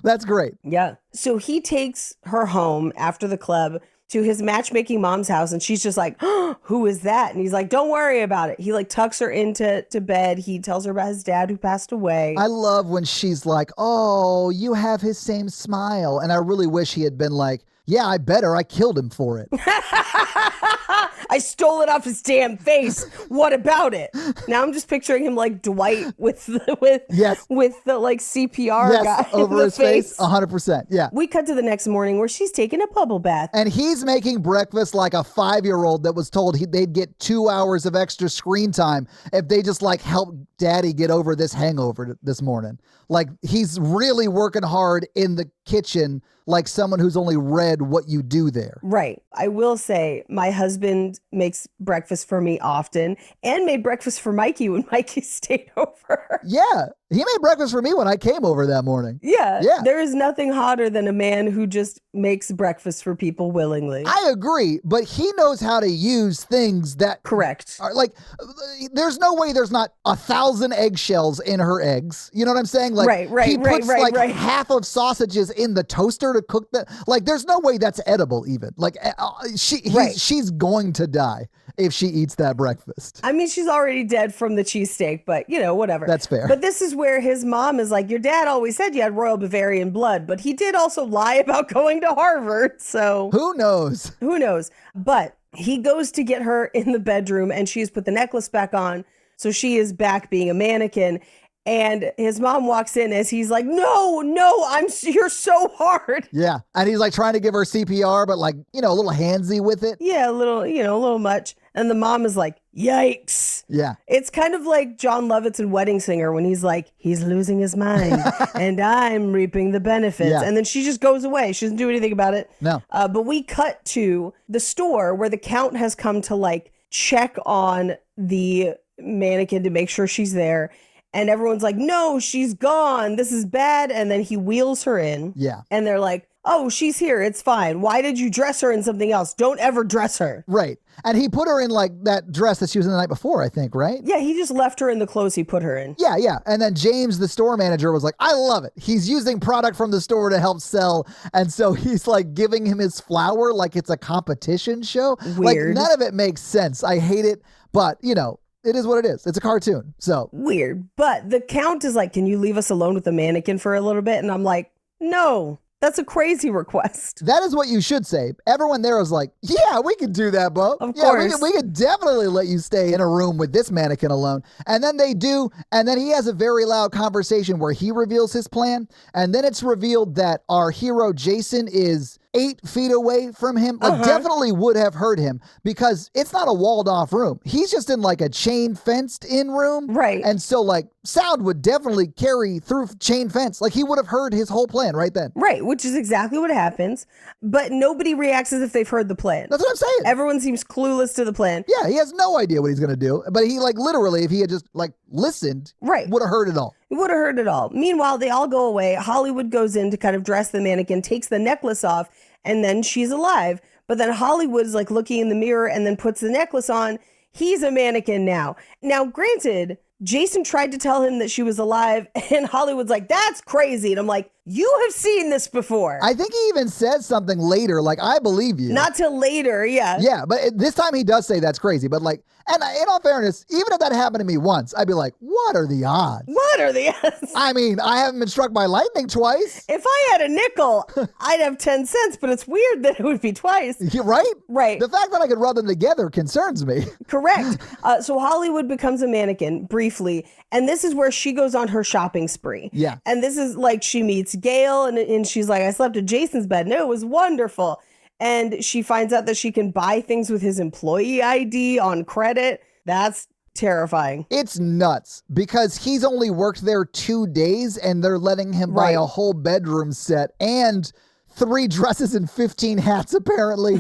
Speaker 4: That's great.
Speaker 3: Yeah. So he takes her home after the club to his matchmaking mom's house, and she's just like, oh, who is that? And he's like, don't worry about it. He like tucks her into bed. He tells her about his dad who passed away.
Speaker 4: I love when she's like, oh, you have his same smile. And I really wish he had been like, yeah, I better. I killed him for it.
Speaker 3: I stole it off his damn face. What about it? Now I'm just picturing him like Dwight with the like CPR guy
Speaker 4: over
Speaker 3: in
Speaker 4: his
Speaker 3: the face.
Speaker 4: 100%. Yeah.
Speaker 3: We cut to the next morning where she's taking a bubble bath.
Speaker 4: And he's making breakfast like a 5-year-old that was told they'd get 2 hours of extra screen time if they just like help daddy get over this hangover this morning. Like he's really working hard in the kitchen like someone who's only read what you do there.
Speaker 3: Right. I will say my husband makes breakfast for me often and made breakfast for Mikey when Mikey stayed over.
Speaker 4: Yeah. He made breakfast for me when I came over that morning.
Speaker 3: Yeah.
Speaker 4: Yeah.
Speaker 3: There is nothing hotter than a man who just makes breakfast for people willingly.
Speaker 4: I agree, but he knows how to use things that
Speaker 3: Correct.
Speaker 4: are like, there's no way there's not 1,000 eggshells in her eggs. You know what I'm saying? Like, he puts half of sausages in the toaster to cook that. Like, there's no way that's edible even. Like, she's going to die if she eats that breakfast.
Speaker 3: I mean, she's already dead from the cheesesteak, but you know, whatever.
Speaker 4: That's fair.
Speaker 3: But this is where his mom is like, your dad always said you had royal Bavarian blood, but he did also lie about going to Harvard. So
Speaker 4: who knows?
Speaker 3: Who knows? But he goes to get her in the bedroom and she's put the necklace back on. So she is back being a mannequin. And his mom walks in as he's like, no, you're so hard.
Speaker 4: Yeah. And he's like trying to give her CPR, but like, a little handsy with it.
Speaker 3: Yeah, a little much. And the mom is like, yikes.
Speaker 4: Yeah.
Speaker 3: It's kind of like John Lovitz in Wedding Singer when he's like, he's losing his mind and I'm reaping the benefits.
Speaker 4: Yeah.
Speaker 3: And then she just goes away. She doesn't do anything about it.
Speaker 4: No.
Speaker 3: But we cut to the store where the Count has come to like check on the mannequin to make sure she's there. And everyone's like, no, she's gone. This is bad. And then he wheels her in.
Speaker 4: Yeah.
Speaker 3: And they're like, oh, she's here. It's fine. Why did you dress her in something else? Don't ever dress her.
Speaker 4: Right. And he put her in like that dress that she was in the night before, I think, right?
Speaker 3: Yeah, he just left her in the clothes he put her in.
Speaker 4: Yeah, yeah. And then James, the store manager, was like, I love it. He's using product from the store to help sell. And so he's like giving him his flower like it's a competition show.
Speaker 3: Weird.
Speaker 4: Like none of it makes sense. I hate it. But, it is what it is. It's a cartoon. So
Speaker 3: weird. But the Count is like, can you leave us alone with the mannequin for a little bit? And I'm like, no, that's a crazy request.
Speaker 4: that is what you should say. Everyone there was like, yeah, we can do that, Bo.
Speaker 3: Of
Speaker 4: Yeah,
Speaker 3: course.
Speaker 4: we could definitely let you stay in a room with this mannequin alone. And then they do. And then he has a very loud conversation where he reveals his plan. And then it's revealed that our hero, Jason, is 8 feet away from him. Like definitely would have heard him because it's not a walled off room. He's just in like a chain fenced in room.
Speaker 3: Right.
Speaker 4: And so like sound would definitely carry through chain fence. Like he would have heard his whole plan right then.
Speaker 3: Right, which is exactly what happens. But nobody reacts as if they've heard the plan.
Speaker 4: That's what I'm saying.
Speaker 3: Everyone seems clueless to the plan.
Speaker 4: Yeah, he has no idea what he's going to do. But he like literally, if he had just like listened,
Speaker 3: Right.
Speaker 4: would have heard it all.
Speaker 3: You would have heard it all. Meanwhile, they all go away. Hollywood goes in to kind of dress the mannequin, takes the necklace off, and then she's alive. But then Hollywood is like looking in the mirror and then puts the necklace on. He's a mannequin now. Now, granted, Jason tried to tell him that she was alive, and Hollywood's like, that's crazy. And I'm like, you have seen this before.
Speaker 4: I think he even said something later, like, I believe you.
Speaker 3: Not till later, yeah.
Speaker 4: Yeah, but this time he does say that's crazy. But like, and in all fairness, even if that happened to me once, I'd be like, what are the odds?
Speaker 3: What are the odds?
Speaker 4: I mean, I haven't been struck by lightning twice.
Speaker 3: If I had a nickel, I'd have 10 cents, but it's weird that it would be twice.
Speaker 4: Right?
Speaker 3: Right.
Speaker 4: The fact that I could rub them together concerns me.
Speaker 3: Correct. So Hollywood becomes a mannequin briefly, and this is where she goes on her shopping spree.
Speaker 4: Yeah.
Speaker 3: And this is like she meets Gail, and she's like, I slept in Jason's bed. No, it was wonderful. And she finds out that she can buy things with his employee ID on credit. That's terrifying.
Speaker 4: It's nuts because he's only worked there 2 days and they're letting him buy a whole bedroom set and 3 dresses and 15 hats apparently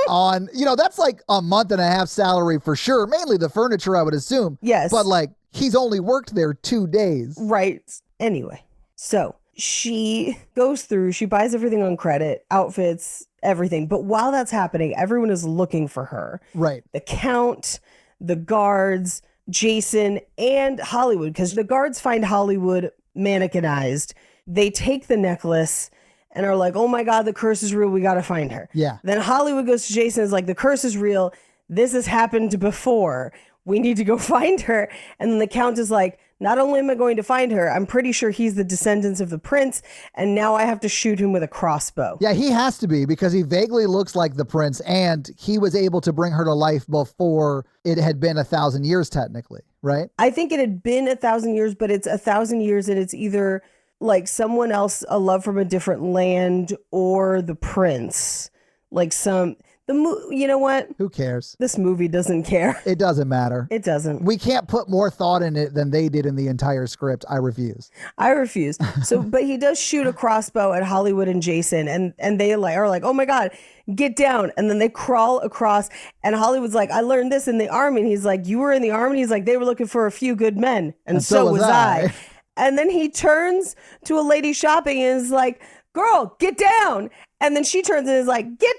Speaker 4: on, that's like a month and a half salary for sure. Mainly the furniture, I would assume.
Speaker 3: Yes.
Speaker 4: But like he's only worked there 2 days.
Speaker 3: Right. Anyway, so she goes through, she buys everything on credit, outfits, everything. But while that's happening, everyone is looking for her.
Speaker 4: Right.
Speaker 3: The Count, the guards, Jason, and Hollywood, because the guards find Hollywood mannequinized. They take the necklace and are like, oh my God, the curse is real. We got to find her.
Speaker 4: Yeah.
Speaker 3: Then Hollywood goes to Jason and is like, the curse is real. This has happened before. We need to go find her. And then the Count is like, not only am I going to find her, I'm pretty sure he's the descendants of the prince. And now I have to shoot him with a crossbow.
Speaker 4: Yeah, he has to be because he vaguely looks like the prince and he was able to bring her to life before it had been 1,000 years technically, right?
Speaker 3: I think it had been 1,000 years, but it's 1,000 years and it's either like someone else, a love from a different land, or the prince. Like you know what?
Speaker 4: Who cares?
Speaker 3: This movie doesn't care.
Speaker 4: It doesn't matter.
Speaker 3: It doesn't.
Speaker 4: We can't put more thought in it than they did in the entire script. I refuse.
Speaker 3: I refuse. So, but he does shoot a crossbow at Hollywood and Jason, and they are like, oh my God, get down. And then they crawl across, and Hollywood's like, I learned this in the army. And he's like, you were in the army? And he's like, they were looking for a few good men. And so was I. And then he turns to a lady shopping and is like, girl, get down. And then she turns and is like, get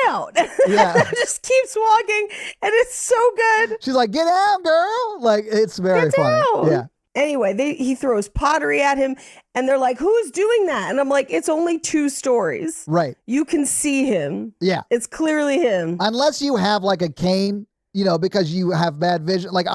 Speaker 3: down.
Speaker 4: Yeah.
Speaker 3: Just keeps walking. And it's so good.
Speaker 4: She's like, get down, girl. Like, it's very funny.
Speaker 3: Down.
Speaker 4: Yeah.
Speaker 3: Anyway, he throws pottery at him and they're like, who's doing that? And I'm like, it's only 2 stories.
Speaker 4: Right.
Speaker 3: You can see him.
Speaker 4: Yeah.
Speaker 3: It's clearly him.
Speaker 4: Unless you have like a cane, because you have bad vision. Like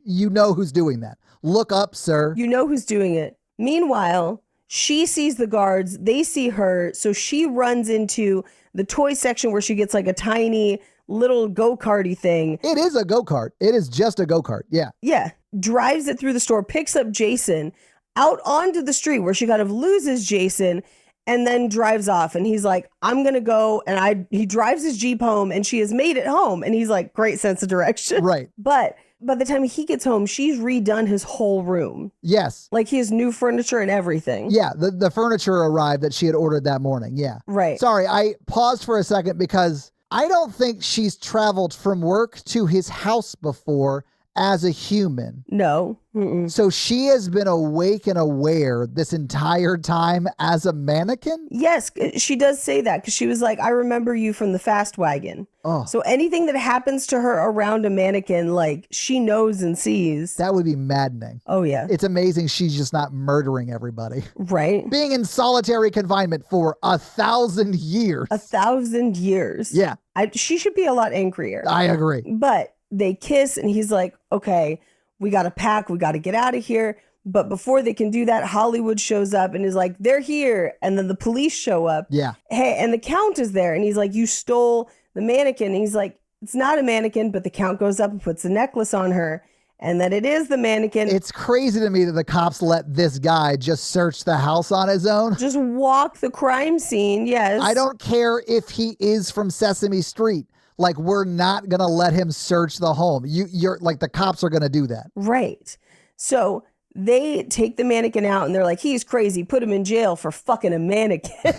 Speaker 4: you know who's doing that. Look up, sir.
Speaker 3: You know who's doing it. Meanwhile, she sees the guards. They see her. So she runs into the toy section where she gets like a tiny little go-karty thing.
Speaker 4: It is a go-kart. It is just a go-kart. Yeah.
Speaker 3: Yeah. Drives it through the store, picks up Jason out onto the street where she kind of loses Jason and then drives off. And he's like, I'm going to go. And he drives his Jeep home and she has made it home. And he's like, great sense of direction.
Speaker 4: Right.
Speaker 3: But by the time he gets home, she's redone his whole room.
Speaker 4: Yes.
Speaker 3: Like he has new furniture and everything.
Speaker 4: Yeah. The furniture arrived that she had ordered that morning. Yeah.
Speaker 3: Right.
Speaker 4: Sorry. I paused for a second because I don't think she's traveled from work to his house before as a human.
Speaker 3: No. Mm-mm.
Speaker 4: So she has been awake and aware this entire time as a mannequin?
Speaker 3: Yes, she does say that because she was like, I remember you from the fast wagon.
Speaker 4: Oh,
Speaker 3: So anything that happens to her around a mannequin, like she knows and sees.
Speaker 4: that would be maddening.
Speaker 3: Oh, yeah.
Speaker 4: It's amazing she's just not murdering everybody.
Speaker 3: Right.
Speaker 4: Being in solitary confinement for 1,000 years.
Speaker 3: 1,000 years.
Speaker 4: Yeah,
Speaker 3: She should be a lot angrier.
Speaker 4: I agree.
Speaker 3: But they kiss and he's like, okay, we got to pack. We got to get out of here. But before they can do that, Hollywood shows up and is like, they're here. And then the police show up.
Speaker 4: Yeah.
Speaker 3: Hey, and the Count is there. And he's like, you stole the mannequin. And he's like, it's not a mannequin. But the Count goes up and puts the necklace on her. And that it is the mannequin.
Speaker 4: It's crazy to me that the cops let this guy just search the house on his own.
Speaker 3: Just walk the crime scene. Yes.
Speaker 4: I don't care if he is from Sesame Street. Like, we're not going to let him search the home. You're like, the cops are going to do that.
Speaker 3: Right. So they take the mannequin out and they're like, he's crazy. Put him in jail for fucking a mannequin.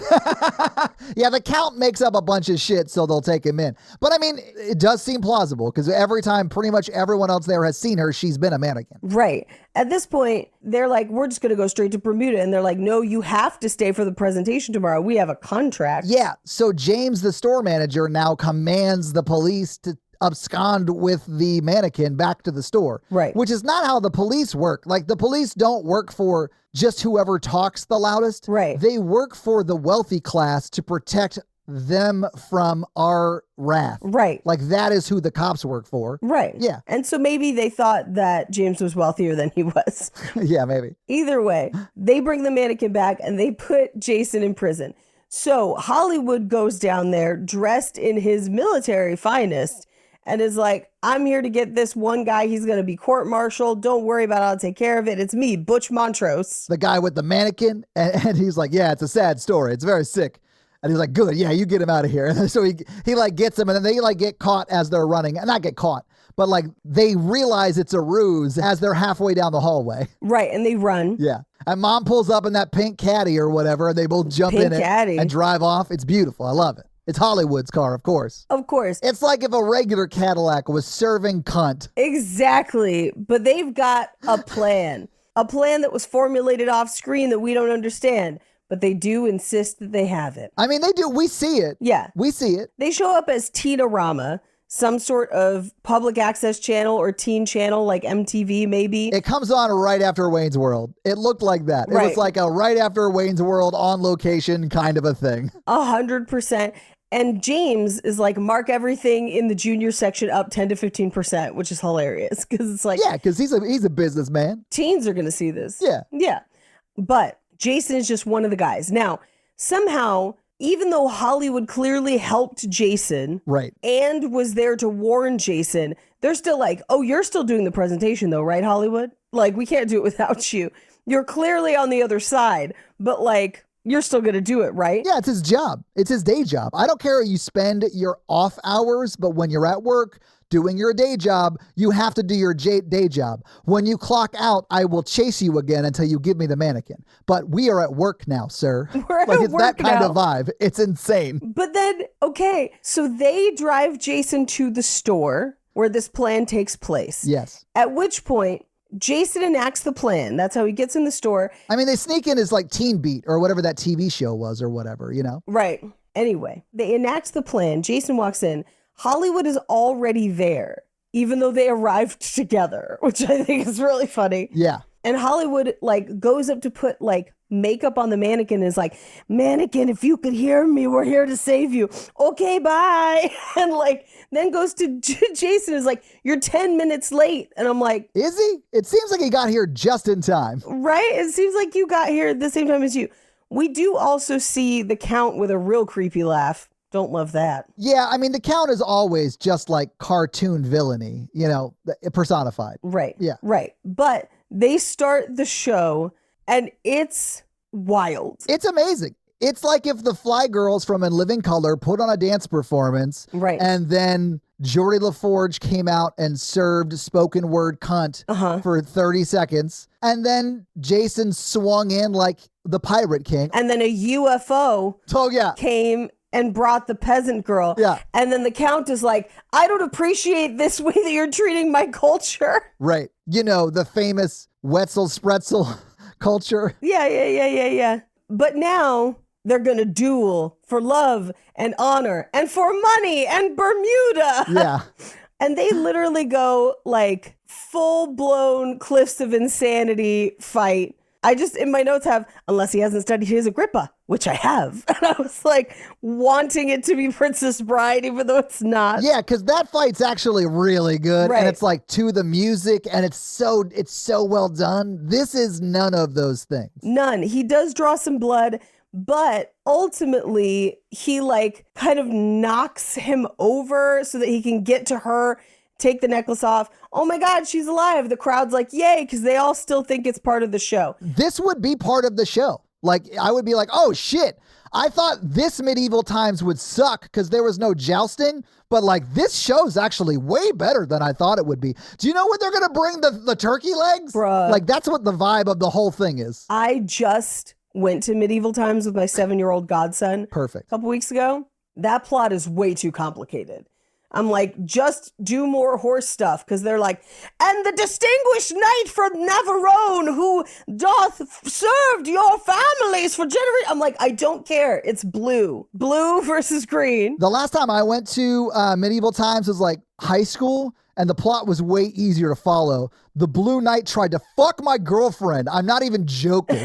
Speaker 4: Yeah, the Count makes up a bunch of shit, so they'll take him in. But I mean, it does seem plausible because every time pretty much everyone else there has seen her, she's been a mannequin.
Speaker 3: Right. At this point, they're like, we're just going to go straight to Bermuda. And they're like, no, you have to stay for the presentation tomorrow. We have a contract.
Speaker 4: Yeah, so James, the store manager, now commands the police to abscond with the mannequin back to the store.
Speaker 3: Right.
Speaker 4: Which is not how the police work. Like, the police don't work for just whoever talks the loudest.
Speaker 3: Right.
Speaker 4: They work for the wealthy class to protect them from our wrath.
Speaker 3: Right.
Speaker 4: Like, that is who the cops work for.
Speaker 3: Right.
Speaker 4: Yeah.
Speaker 3: And so maybe they thought that James was wealthier than he was.
Speaker 4: Yeah, maybe.
Speaker 3: Either way, they bring the mannequin back and they put Jason in prison. So Hollywood goes down there dressed in his military finest and is like, I'm here to get this one guy. He's going to be court-martialed. Don't worry about it. I'll take care of it. It's me, Butch Montrose.
Speaker 4: The guy with the mannequin. And he's like, yeah, it's a sad story. It's very sick. And he's like, good. Yeah, you get him out of here. And so he like gets him and then they like get caught as they're running. And not get caught, but like they realize it's a ruse as they're halfway down the hallway.
Speaker 3: Right. And they run.
Speaker 4: Yeah. And mom pulls up in that pink caddy or whatever. And they both jump
Speaker 3: Pink
Speaker 4: in it
Speaker 3: caddy.
Speaker 4: and drive off. It's beautiful. I love it. It's Hollywood's car, of course.
Speaker 3: Of course.
Speaker 4: It's like if a regular Cadillac was serving cunt.
Speaker 3: Exactly. But they've got a plan that was formulated off screen that we don't understand, but they do insist that they have it.
Speaker 4: I mean, they do. We see it.
Speaker 3: Yeah.
Speaker 4: We see it.
Speaker 3: They show up as Tina Rama. some sort of public access channel or teen channel like MTV maybe.
Speaker 4: It comes on right after Wayne's World. It looked like that. It
Speaker 3: Right.
Speaker 4: was like a right after Wayne's World on location kind of a thing.
Speaker 3: 100%. And James is like, mark everything in the junior section up 10 to 15%, which is hilarious because it's like,
Speaker 4: Yeah, because he's a businessman.
Speaker 3: teens are going to see this.
Speaker 4: Yeah.
Speaker 3: Yeah. But Jason is just one of the guys. Now, somehow, even though Hollywood clearly helped Jason
Speaker 4: Right.
Speaker 3: and was there to warn Jason, they're still like, oh, you're still doing the presentation though, right, Hollywood? Like, we can't do it without you. You're clearly on the other side, but like, you're still going to do it, right?
Speaker 4: Yeah, it's his job. It's his day job. I don't care if you spend your off hours, but when you're at work doing your day job, you have to do your day job. When you clock out, I will chase you again until you give me the mannequin. But we are at work now, sir.
Speaker 3: We're at
Speaker 4: Like, it's that
Speaker 3: work
Speaker 4: kind
Speaker 3: now.
Speaker 4: of vibe. It's insane.
Speaker 3: But then, okay, so they drive Jason to the store where this plan takes place.
Speaker 4: Yes.
Speaker 3: At which point, Jason enacts the plan. That's how he gets in the store.
Speaker 4: I mean, they sneak in as like Teen Beat or whatever that TV show was or whatever, you know?
Speaker 3: Right. Anyway, they enact the plan. Jason walks in. Hollywood is already there, even though they arrived together, which I think is really funny.
Speaker 4: Yeah.
Speaker 3: And Hollywood like goes up to put like makeup on the mannequin and is like, mannequin, if you could hear me, we're here to save you. Okay, bye. And like then goes to Jason is like, you're 10 minutes late. And I'm like,
Speaker 4: Is he? It seems like he got here just in time.
Speaker 3: right? It seems like you got here at the same time as you. We do also see the Count with a real creepy laugh. Don't love that.
Speaker 4: Yeah, I mean, the Count is always just like cartoon villainy, you know, personified.
Speaker 3: Right.
Speaker 4: Yeah.
Speaker 3: Right. But they start the show and it's wild.
Speaker 4: It's amazing. It's like if the Fly Girls from In Living Color put on a dance performance,
Speaker 3: Right.
Speaker 4: and then Geordie LaForge came out and served spoken word cunt for 30 seconds, and then Jason swung in like the Pirate King.
Speaker 3: And then a UFO
Speaker 4: Oh, yeah.
Speaker 3: came and brought the peasant girl.
Speaker 4: Yeah.
Speaker 3: And then the Count is like, I don't appreciate this way that you're treating my culture.
Speaker 4: Right. You know, the famous Wetzel Spretzel culture.
Speaker 3: Yeah. But now they're going to duel for love and honor and for money and Bermuda.
Speaker 4: Yeah.
Speaker 3: And they literally go like full blown Cliffs of Insanity fight. I just, in my notes have, unless he hasn't studied his Agrippa, which I have. And I was like wanting it to be Princess Bride, even though it's not.
Speaker 4: Yeah, because that fight's actually really good.
Speaker 3: Right.
Speaker 4: And it's like to the music and it's so well done. This is none of those things.
Speaker 3: None. He does draw some blood, but ultimately he like kind of knocks him over so that he can get to her, take the necklace off. Oh my God, she's alive. The crowd's like, yay, because they all still think it's part of the show.
Speaker 4: This would be part of the show. Like, I would be like, oh shit, I thought this medieval times would suck because there was no jousting, but like this show's actually way better than I thought it would be. Do you know when they're going to bring the turkey legs?
Speaker 3: Bruh.
Speaker 4: Like, that's what the vibe of the whole thing is.
Speaker 3: I just went to medieval times with my 7-year-old godson
Speaker 4: Perfect.
Speaker 3: a couple weeks ago. That plot is way too complicated. I'm like, just do more horse stuff, because they're like, and the distinguished knight from Navarone who doth served your families for generations. I'm like, I don't care. It's blue versus green.
Speaker 4: The last time I went to medieval times was like high school, and the plot was way easier to follow. The Blue Knight tried to fuck my girlfriend. I'm not even joking.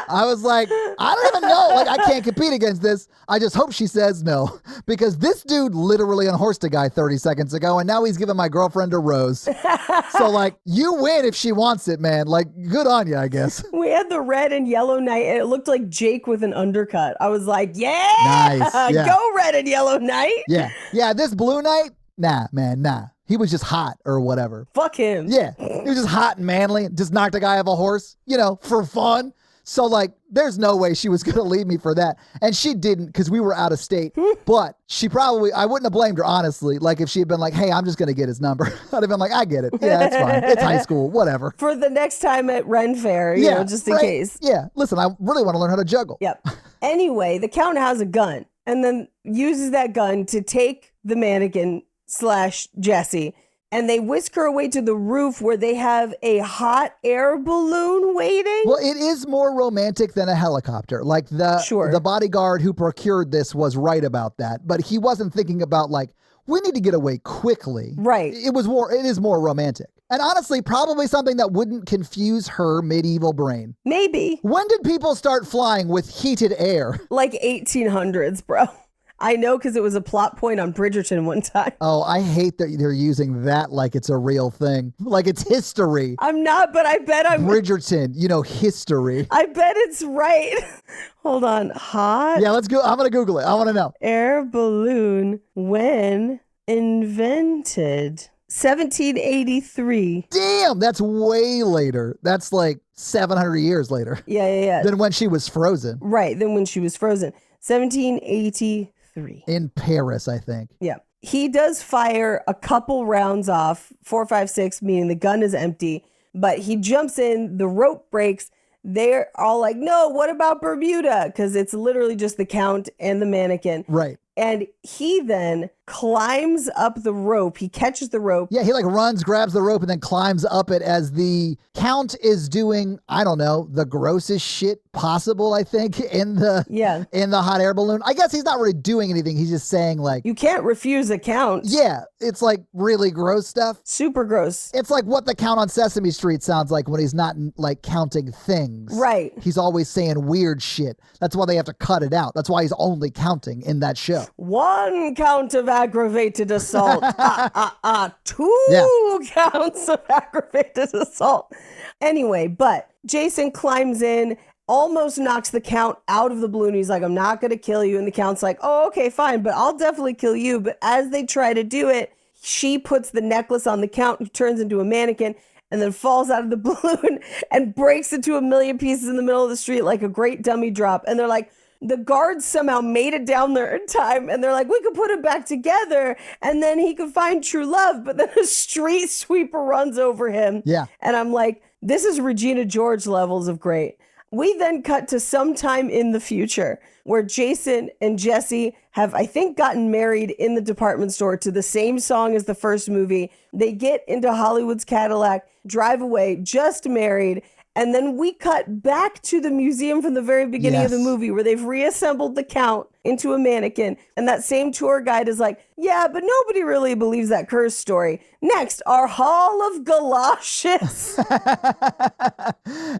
Speaker 4: I was like, I don't even know. Like, I can't compete against this. I just hope she says no. Because this dude literally unhorsed a guy 30 seconds ago, and now he's giving my girlfriend a rose. So, like, you win if she wants it, man. Like, good on you, I guess.
Speaker 3: We had the red and yellow knight, and it looked like Jake with an undercut. I was like, yeah,
Speaker 4: Nice, yeah.
Speaker 3: Go red and yellow knight.
Speaker 4: Yeah. Yeah, this Blue Knight, nah, man, nah. He was just hot or whatever.
Speaker 3: Fuck him.
Speaker 4: Yeah, he was just hot and manly, just knocked a guy off a horse, you know, for fun. So, like, there's no way she was going to leave me for that. And she didn't, because we were out of state. But she probably, I wouldn't have blamed her, honestly. Like, if she had been like, hey, I'm just going to get his number. I'd have been like, I get it. Yeah, that's fine. It's high school, whatever.
Speaker 3: For the next time at Ren Fair, you know, just in
Speaker 4: right.
Speaker 3: case.
Speaker 4: Yeah, listen, I really want to learn how to juggle.
Speaker 3: Yep. Anyway, the Count has a gun and then uses that gun to take the mannequin / Jesse and they whisk her away to the roof where they have a hot air balloon waiting.
Speaker 4: Well, it is more romantic than a helicopter. Like the bodyguard who procured this was right about that, but he wasn't thinking about like, we need to get away quickly.
Speaker 3: Right.
Speaker 4: It is more romantic. And honestly, probably something that wouldn't confuse her medieval brain.
Speaker 3: Maybe.
Speaker 4: When did people start flying with heated air?
Speaker 3: Like 1800s, bro. I know because it was a plot point on Bridgerton one time.
Speaker 4: Oh, I hate that they're using that like it's a real thing. Like it's history.
Speaker 3: I'm not, but I bet I'm...
Speaker 4: Bridgerton, history.
Speaker 3: I bet it's right. Hold on. Hot
Speaker 4: Yeah, let's go. I'm going to Google it. I want to know.
Speaker 3: air balloon when invented? 1783.
Speaker 4: Damn, that's way later. That's like 700 years later
Speaker 3: Yeah.
Speaker 4: than when she was frozen.
Speaker 3: Right, than when she was frozen. 1783.
Speaker 4: In Paris, I think.
Speaker 3: Yeah. He does fire a couple rounds off, 4, 5, 6, meaning the gun is empty, but he jumps in, the rope breaks. They're all like, no, what about Bermuda? Because it's literally just the Count and the mannequin.
Speaker 4: Right.
Speaker 3: And he then climbs up the rope. He catches the rope.
Speaker 4: Yeah, he like runs, grabs the rope, and then climbs up it as the Count is doing, I don't know, the grossest shit possible, I think, in the hot air balloon. I guess he's not really doing anything. He's just saying like,
Speaker 3: You can't refuse a Count.
Speaker 4: yeah, it's like really gross stuff.
Speaker 3: Super gross.
Speaker 4: It's like what the Count on Sesame Street sounds like when he's not like counting things.
Speaker 3: Right.
Speaker 4: He's always saying weird shit. That's why they have to cut it out. That's why he's only counting in that show.
Speaker 3: 1 count of aggravated assault. Two counts of aggravated assault. Anyway, but Jason climbs in, almost knocks the Count out of the balloon. He's like, I'm not going to kill you. And the Count's like, oh, okay, fine, but I'll definitely kill you. But as they try to do it, she puts the necklace on the Count, who turns into a mannequin, and then falls out of the balloon and breaks into a million pieces in the middle of the street like a great dummy drop. And they're like, the guards somehow made it down there in time, and they're like, we could put it back together, and then he could find true love. But then a street sweeper runs over him.
Speaker 4: Yeah.
Speaker 3: And I'm like, this is Regina George levels of great. We then cut to sometime in the future where Jason and Jesse have, I think, gotten married in the department store to the same song as the first movie. They get into Hollywood's Cadillac, drive away, just married. And then we cut back to the museum from the very beginning of the movie where they've reassembled the Count into a mannequin. And that same tour guide is like, yeah, but nobody really believes that curse story. Next, our Hall of Galoshes.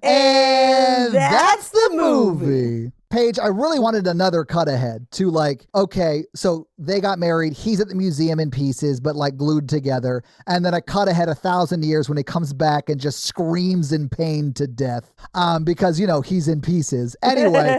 Speaker 4: And that's the movie. Paige, I really wanted another cut ahead to like, okay, so they got married. He's at the museum in pieces, but like glued together. And then a cut ahead 1,000 years when he comes back and just screams in pain to death because, he's in pieces. Anyway,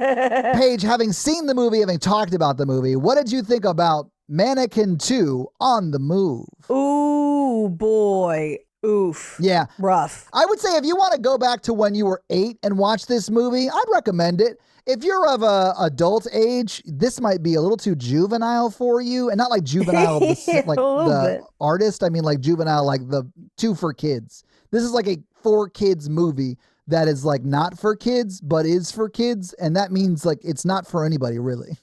Speaker 4: Paige, having seen the movie, having talked about the movie, what did you think about Mannequin 2 on the Move?
Speaker 3: Ooh, boy. Oof.
Speaker 4: Yeah.
Speaker 3: Rough.
Speaker 4: I would say if you want to go back to when you were 8 and watch this movie, I'd recommend it. If you're of a adult age, this might be a little too juvenile for you, and not like juvenile, like the artist. I mean, like juvenile, like the 2 for kids. This is like a 4 kids movie that is like not for kids, but is for kids, and that means like it's not for anybody really.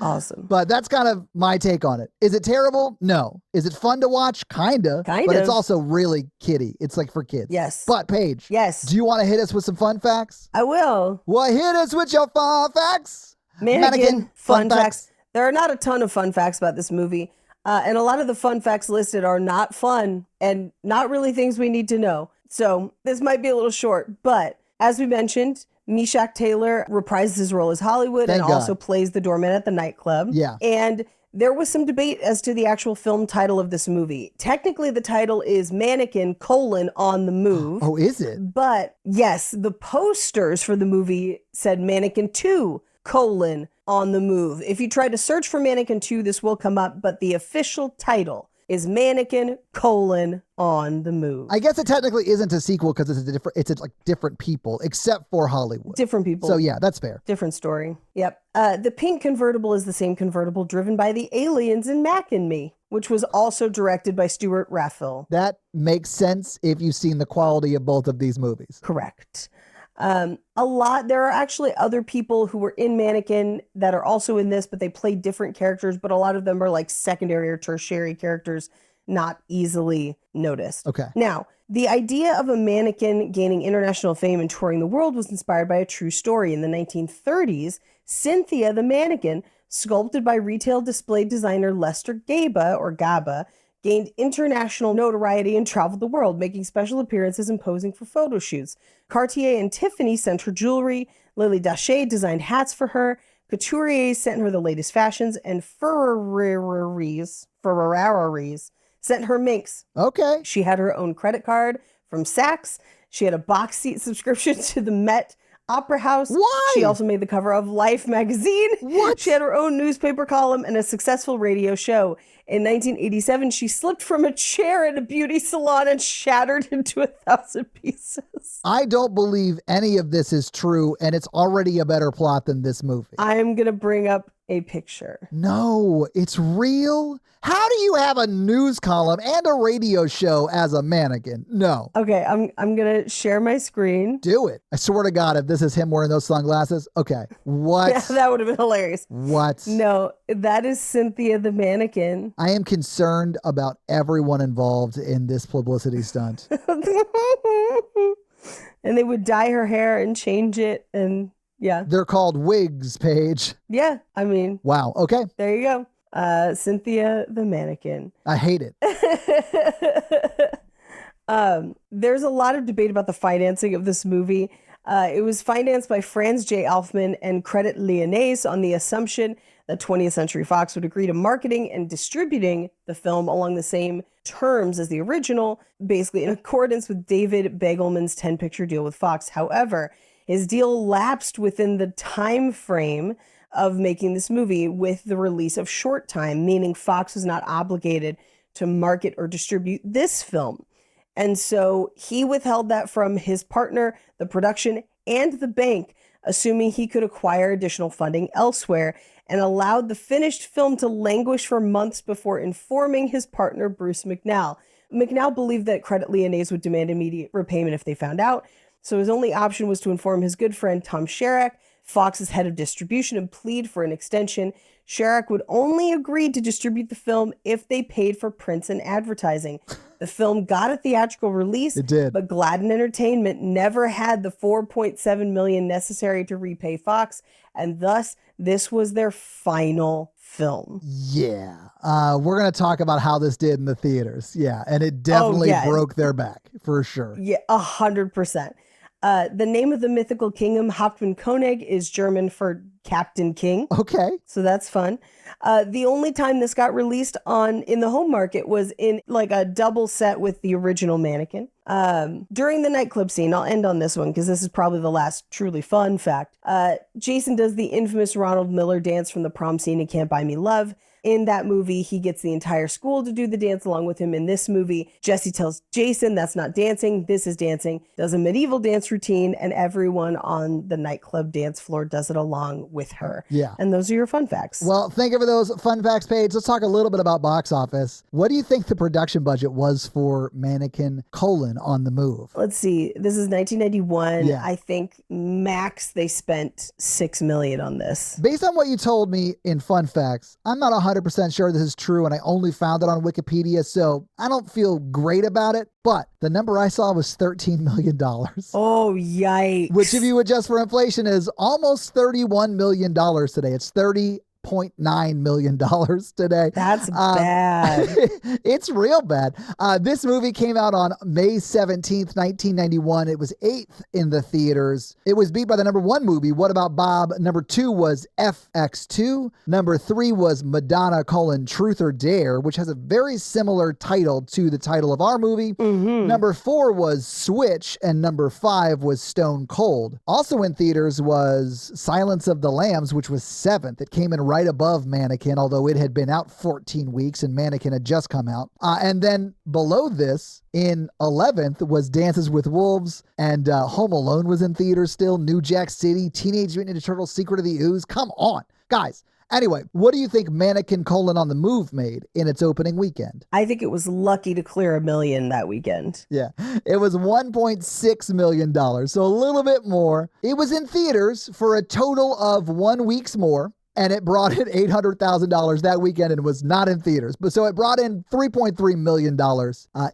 Speaker 3: Awesome.
Speaker 4: But that's kind of my take on it. Is it terrible? No. Is it fun to watch? Kinda. But it's also really kiddie. It's like for kids.
Speaker 3: Yes.
Speaker 4: But Paige.
Speaker 3: Yes.
Speaker 4: Do you want to hit us with some fun facts?
Speaker 3: I will.
Speaker 4: Well, hit us with your fun facts.
Speaker 3: Mannequin fun facts. There are not a ton of fun facts about this movie. And a lot of the fun facts listed are not fun and not really things we need to know. So this might be a little short, but as we mentioned, Meshach Taylor reprises his role as Hollywood and also plays the doorman at the nightclub.
Speaker 4: Yeah.
Speaker 3: And there was some debate as to the actual film title of this movie. Technically, the title is Mannequin: On the Move.
Speaker 4: Oh, is it?
Speaker 3: But yes, the posters for the movie said Mannequin 2: On the Move. If you try to search for Mannequin 2, this will come up, but the official title is Mannequin: On the Move.
Speaker 4: I guess it technically isn't a sequel because it's like different people, except for Hollywood.
Speaker 3: Different people.
Speaker 4: So yeah, that's fair.
Speaker 3: Different story. Yep. The pink convertible is the same convertible driven by the aliens in Mac and Me, which was also directed by Stuart Raffel.
Speaker 4: That makes sense if you've seen the quality of both of these movies.
Speaker 3: Correct. There are actually other people who were in Mannequin that are also in this, but they play different characters, but a lot of them are like secondary or tertiary characters, not easily noticed.
Speaker 4: Okay.
Speaker 3: Now, the idea of a mannequin gaining international fame and touring the world was inspired by a true story. In the 1930s, Cynthia the mannequin, sculpted by retail display designer Lester Gaba, gained international notoriety and traveled the world, making special appearances and posing for photo shoots. Cartier and Tiffany sent her jewelry, Lily Daché designed hats for her, Couturier sent her the latest fashions, and Ferraris sent her minks.
Speaker 4: Okay.
Speaker 3: She had her own credit card from Saks. She had a box seat subscription to the Met Opera House.
Speaker 4: Why?
Speaker 3: She also made the cover of Life magazine.
Speaker 4: What?
Speaker 3: She had her own newspaper column and a successful radio show. In 1987, she slipped from a chair in a beauty salon and shattered into 1,000 pieces.
Speaker 4: I don't believe any of this is true, and it's already a better plot than this movie.
Speaker 3: I'm going to bring up a picture.
Speaker 4: No, it's real? How do you have a news column and a radio show as a mannequin? No.
Speaker 3: Okay, I'm going to share my screen.
Speaker 4: Do it. I swear to God, if this is him wearing those sunglasses, okay. What?
Speaker 3: Yeah, that would have been hilarious.
Speaker 4: What?
Speaker 3: No, that is Cynthia the mannequin.
Speaker 4: I am concerned about everyone involved in this publicity stunt.
Speaker 3: And they would dye her hair and change it. And yeah.
Speaker 4: They're called wigs, Paige.
Speaker 3: Yeah. I mean,
Speaker 4: Wow. Okay.
Speaker 3: there you go. Cynthia the mannequin.
Speaker 4: I hate it.
Speaker 3: There's a lot of debate about the financing of this movie. It was financed by Franz J. Alfman and Credit Lyonnaise on the assumption that 20th Century Fox would agree to marketing and distributing the film along the same terms as the original, basically in accordance with David Begelman's 10-picture deal with Fox. However, his deal lapsed within the time frame of making this movie with the release of Short Time, meaning Fox was not obligated to market or distribute this film. And so he withheld that from his partner, the production, and the bank, assuming he could acquire additional funding elsewhere, and allowed the finished film to languish for months before informing his partner, Bruce McNall. McNall believed that Credit Lyonnaise would demand immediate repayment if they found out, so his only option was to inform his good friend Tom Sherrack, Fox's head of distribution, and plead for an extension. Sherrack would only agree to distribute the film if they paid for prints and advertising. The film got a theatrical release,
Speaker 4: It did.
Speaker 3: but Gladden Entertainment never had the $4.7 million necessary to repay Fox, and thus this was their final film.
Speaker 4: Yeah. We're going to talk about how this did in the theaters. Yeah. And it definitely broke their back for sure.
Speaker 3: Yeah, 100%. The name of the mythical kingdom, Hauptmann Koenig, is German for Captain King.
Speaker 4: Okay.
Speaker 3: So that's fun. The only time this got released in the home market was in like a double set with the original Mannequin. During the nightclub scene, I'll end on this one because this is probably the last truly fun fact. Jason does the infamous Ronald Miller dance from the prom scene in Can't Buy Me Love. In that movie, he gets the entire school to do the dance along with him. In this movie, Jesse tells Jason that's not dancing, this is dancing, does a medieval dance routine, and everyone on the nightclub dance floor does it along with her.
Speaker 4: Yeah.
Speaker 3: And those are your fun facts.
Speaker 4: Well, thank you for those fun facts, Paige. Let's talk a little bit about box office. What do you think the production budget was for Mannequin: On the Move?
Speaker 3: Let's see. This is 1991.
Speaker 4: Yeah.
Speaker 3: I think max they spent $6 million on this.
Speaker 4: Based on what you told me in fun facts, I'm not 100% sure this is true, and I only found it on Wikipedia, so I don't feel great about it. But the number I saw was $13 million.
Speaker 3: Oh, yikes.
Speaker 4: Which, if you adjust for inflation, is almost $31 million today. It's $30.9 million today.
Speaker 3: That's bad.
Speaker 4: It's real bad. This movie came out on May 17th, 1991. It was 8th in the theaters. It was beat by the number 1 movie, What About Bob? Number 2 was FX2. Number 3 was Madonna: Truth or Dare, which has a very similar title to the title of our movie. Number 4 was Switch, and number 5 was Stone Cold. Also in theaters was Silence of the Lambs, which was 7th. It came in right above Mannequin, although it had been out 14 weeks and Mannequin had just come out. And then below this, in 11th, was Dances with Wolves, and Home Alone was in theaters still, New Jack City, Teenage Mutant Ninja Turtles: Secret of the Ooze. Come on, guys. Anyway, what do you think Mannequin: On the Move made in its opening weekend?
Speaker 3: I think it was lucky to clear $1 million that weekend.
Speaker 4: Yeah, it was $1.6 million, so a little bit more. It was in theaters for a total of 1 week's more. and it brought in $800,000 that weekend and was not in theaters. But so it brought in $3.3 million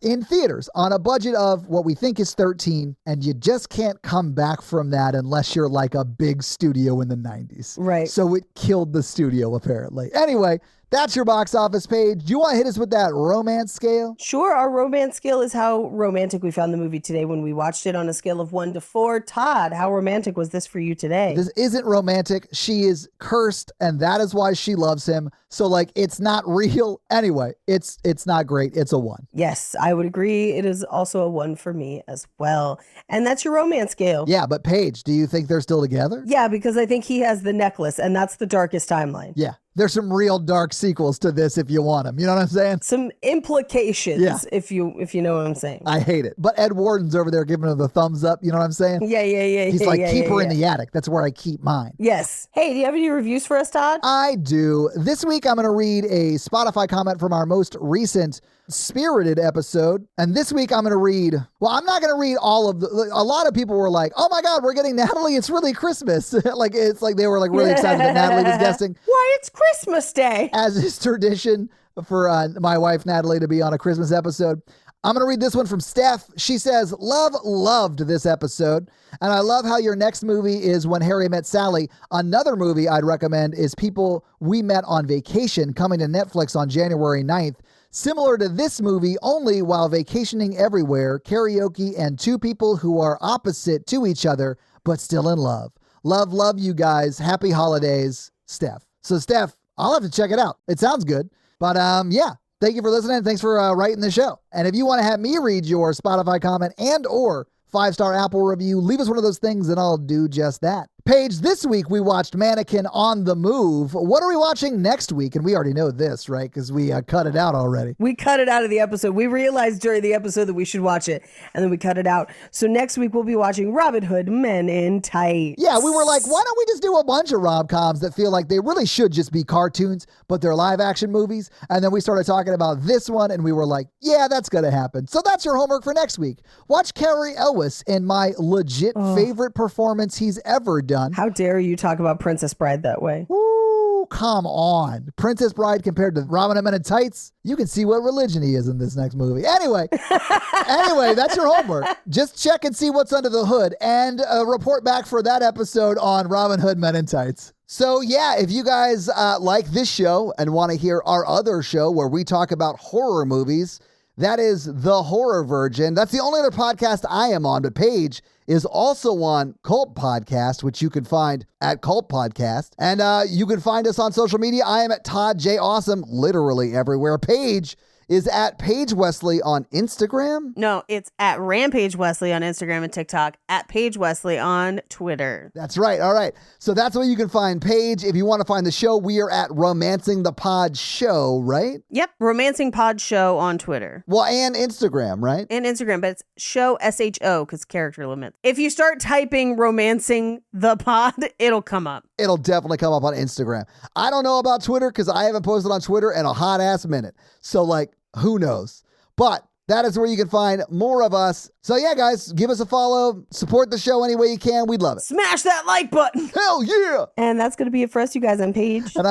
Speaker 4: in theaters on a budget of what we think is 13, and you just can't come back from that unless you're like a big studio in the 90s.
Speaker 3: Right.
Speaker 4: So it killed the studio, apparently. Anyway, that's your box office page. Do you want to hit us with that romance scale?
Speaker 3: Sure, our romance scale is how romantic we found the movie today when we watched it on a scale of 1 to 4. Todd, how romantic was this for you today?
Speaker 4: This isn't romantic. She is cursed, and that is why she loves him. So, like, it's not real. Anyway, it's not great. It's a 1.
Speaker 3: Yes, I would agree. It is also a 1 for me as well. And that's your romance scale.
Speaker 4: Yeah, but Paige, do you think they're still together?
Speaker 3: Yeah, because I think he has the necklace, and that's the darkest timeline.
Speaker 4: Yeah. There's some real dark sequels to this if you want them. You know what I'm saying?
Speaker 3: Some implications,
Speaker 4: Yeah.
Speaker 3: if you know what I'm saying.
Speaker 4: I hate it. But Ed Warden's over there giving her the thumbs up. You know what I'm saying?
Speaker 3: Yeah.
Speaker 4: He's like, keep her in the attic. That's where I keep mine.
Speaker 3: Yes. Hey, do you have any reviews for us, Todd?
Speaker 4: I do. This week, I'm going to read a Spotify comment from our most recent Spirited episode. And this week, I'm going to read, well, I'm not going to read all of a lot of people were like, oh my God, we're getting Natalie. It's really Christmas. It's like they were like really excited that Natalie was guesting.
Speaker 3: Why, it's Christmas Day.
Speaker 4: As is tradition for my wife, Natalie, to be on a Christmas episode. I'm going to read this one from Steph. She says, loved this episode. And I love how your next movie is When Harry Met Sally. Another movie I'd recommend is People We Met on Vacation, coming to Netflix on January 9th. Similar to this movie, only while vacationing everywhere, karaoke, and two people who are opposite to each other, but still in love. Love you guys. Happy holidays, Steph. So Steph, I'll have to check it out. It sounds good. But yeah, thank you for listening. Thanks for writing the show. And if you want to have me read your Spotify comment and or 5-star Apple review, leave us one of those things and I'll do just that. Paige, this week we watched Mannequin on the Move. What are we watching next week? And we already know this, right? Because we cut it out already.
Speaker 3: We cut it out of the episode. We realized during the episode that we should watch it, and then we cut it out. So next week we'll be watching Robin Hood Men in Tights.
Speaker 4: Yeah, we were like, why don't we just do a bunch of rom-coms that feel like they really should just be cartoons, but they're live-action movies? And then we started talking about this one, and we were like, yeah, that's going to happen. So that's your homework for next week. Watch Cary Elwes in my legit favorite performance he's ever done.
Speaker 3: How dare you talk about Princess Bride that way?
Speaker 4: Ooh, come on. Princess Bride compared to Robin Hood Men in Tights? You can see what religion he is in this next movie. Anyway, that's your homework. Just check and see what's under the hood and report back for that episode on Robin Hood Men in Tights. So yeah, if you guys like this show and want to hear our other show where we talk about horror movies, that is The Horror Virgin. That's the only other podcast I am on, but Paige is also on Cult Podcast, which you can find at Cult Podcast. And you can find us on social media. I am at Todd J. Awesome, literally everywhere. Paige is at Paige Wesley on Instagram.
Speaker 1: No, it's at Rampage Wesley on Instagram and TikTok, at Paige Wesley on Twitter.
Speaker 4: That's right. All right. So that's where you can find Paige. If you want to find the show, we are at Romancing the Pod Show, right?
Speaker 1: Yep, Romancing Pod Show on Twitter.
Speaker 4: Well, and Instagram, right?
Speaker 1: And Instagram, but it's show SHO because character limits. If you start typing Romancing the Pod, it'll come up.
Speaker 4: It'll definitely come up on Instagram. I don't know about Twitter because I haven't posted on Twitter in a hot ass minute. So like, who knows? But that is where you can find more of us. So yeah, guys, give us a follow. Support the show any way you can. We'd love it.
Speaker 3: Smash that like button.
Speaker 4: Hell yeah.
Speaker 3: And that's going to be it for us, you guys. I'm Paige.
Speaker 4: And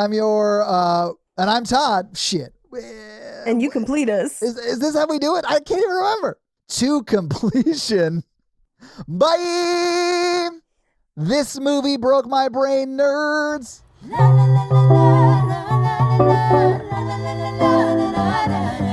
Speaker 4: I'm Todd. Shit.
Speaker 3: And you complete us.
Speaker 4: Is this how we do it? I can't even remember. To completion. Bye. This movie broke my brain, nerds.
Speaker 1: La la la la la la la la la la la la la.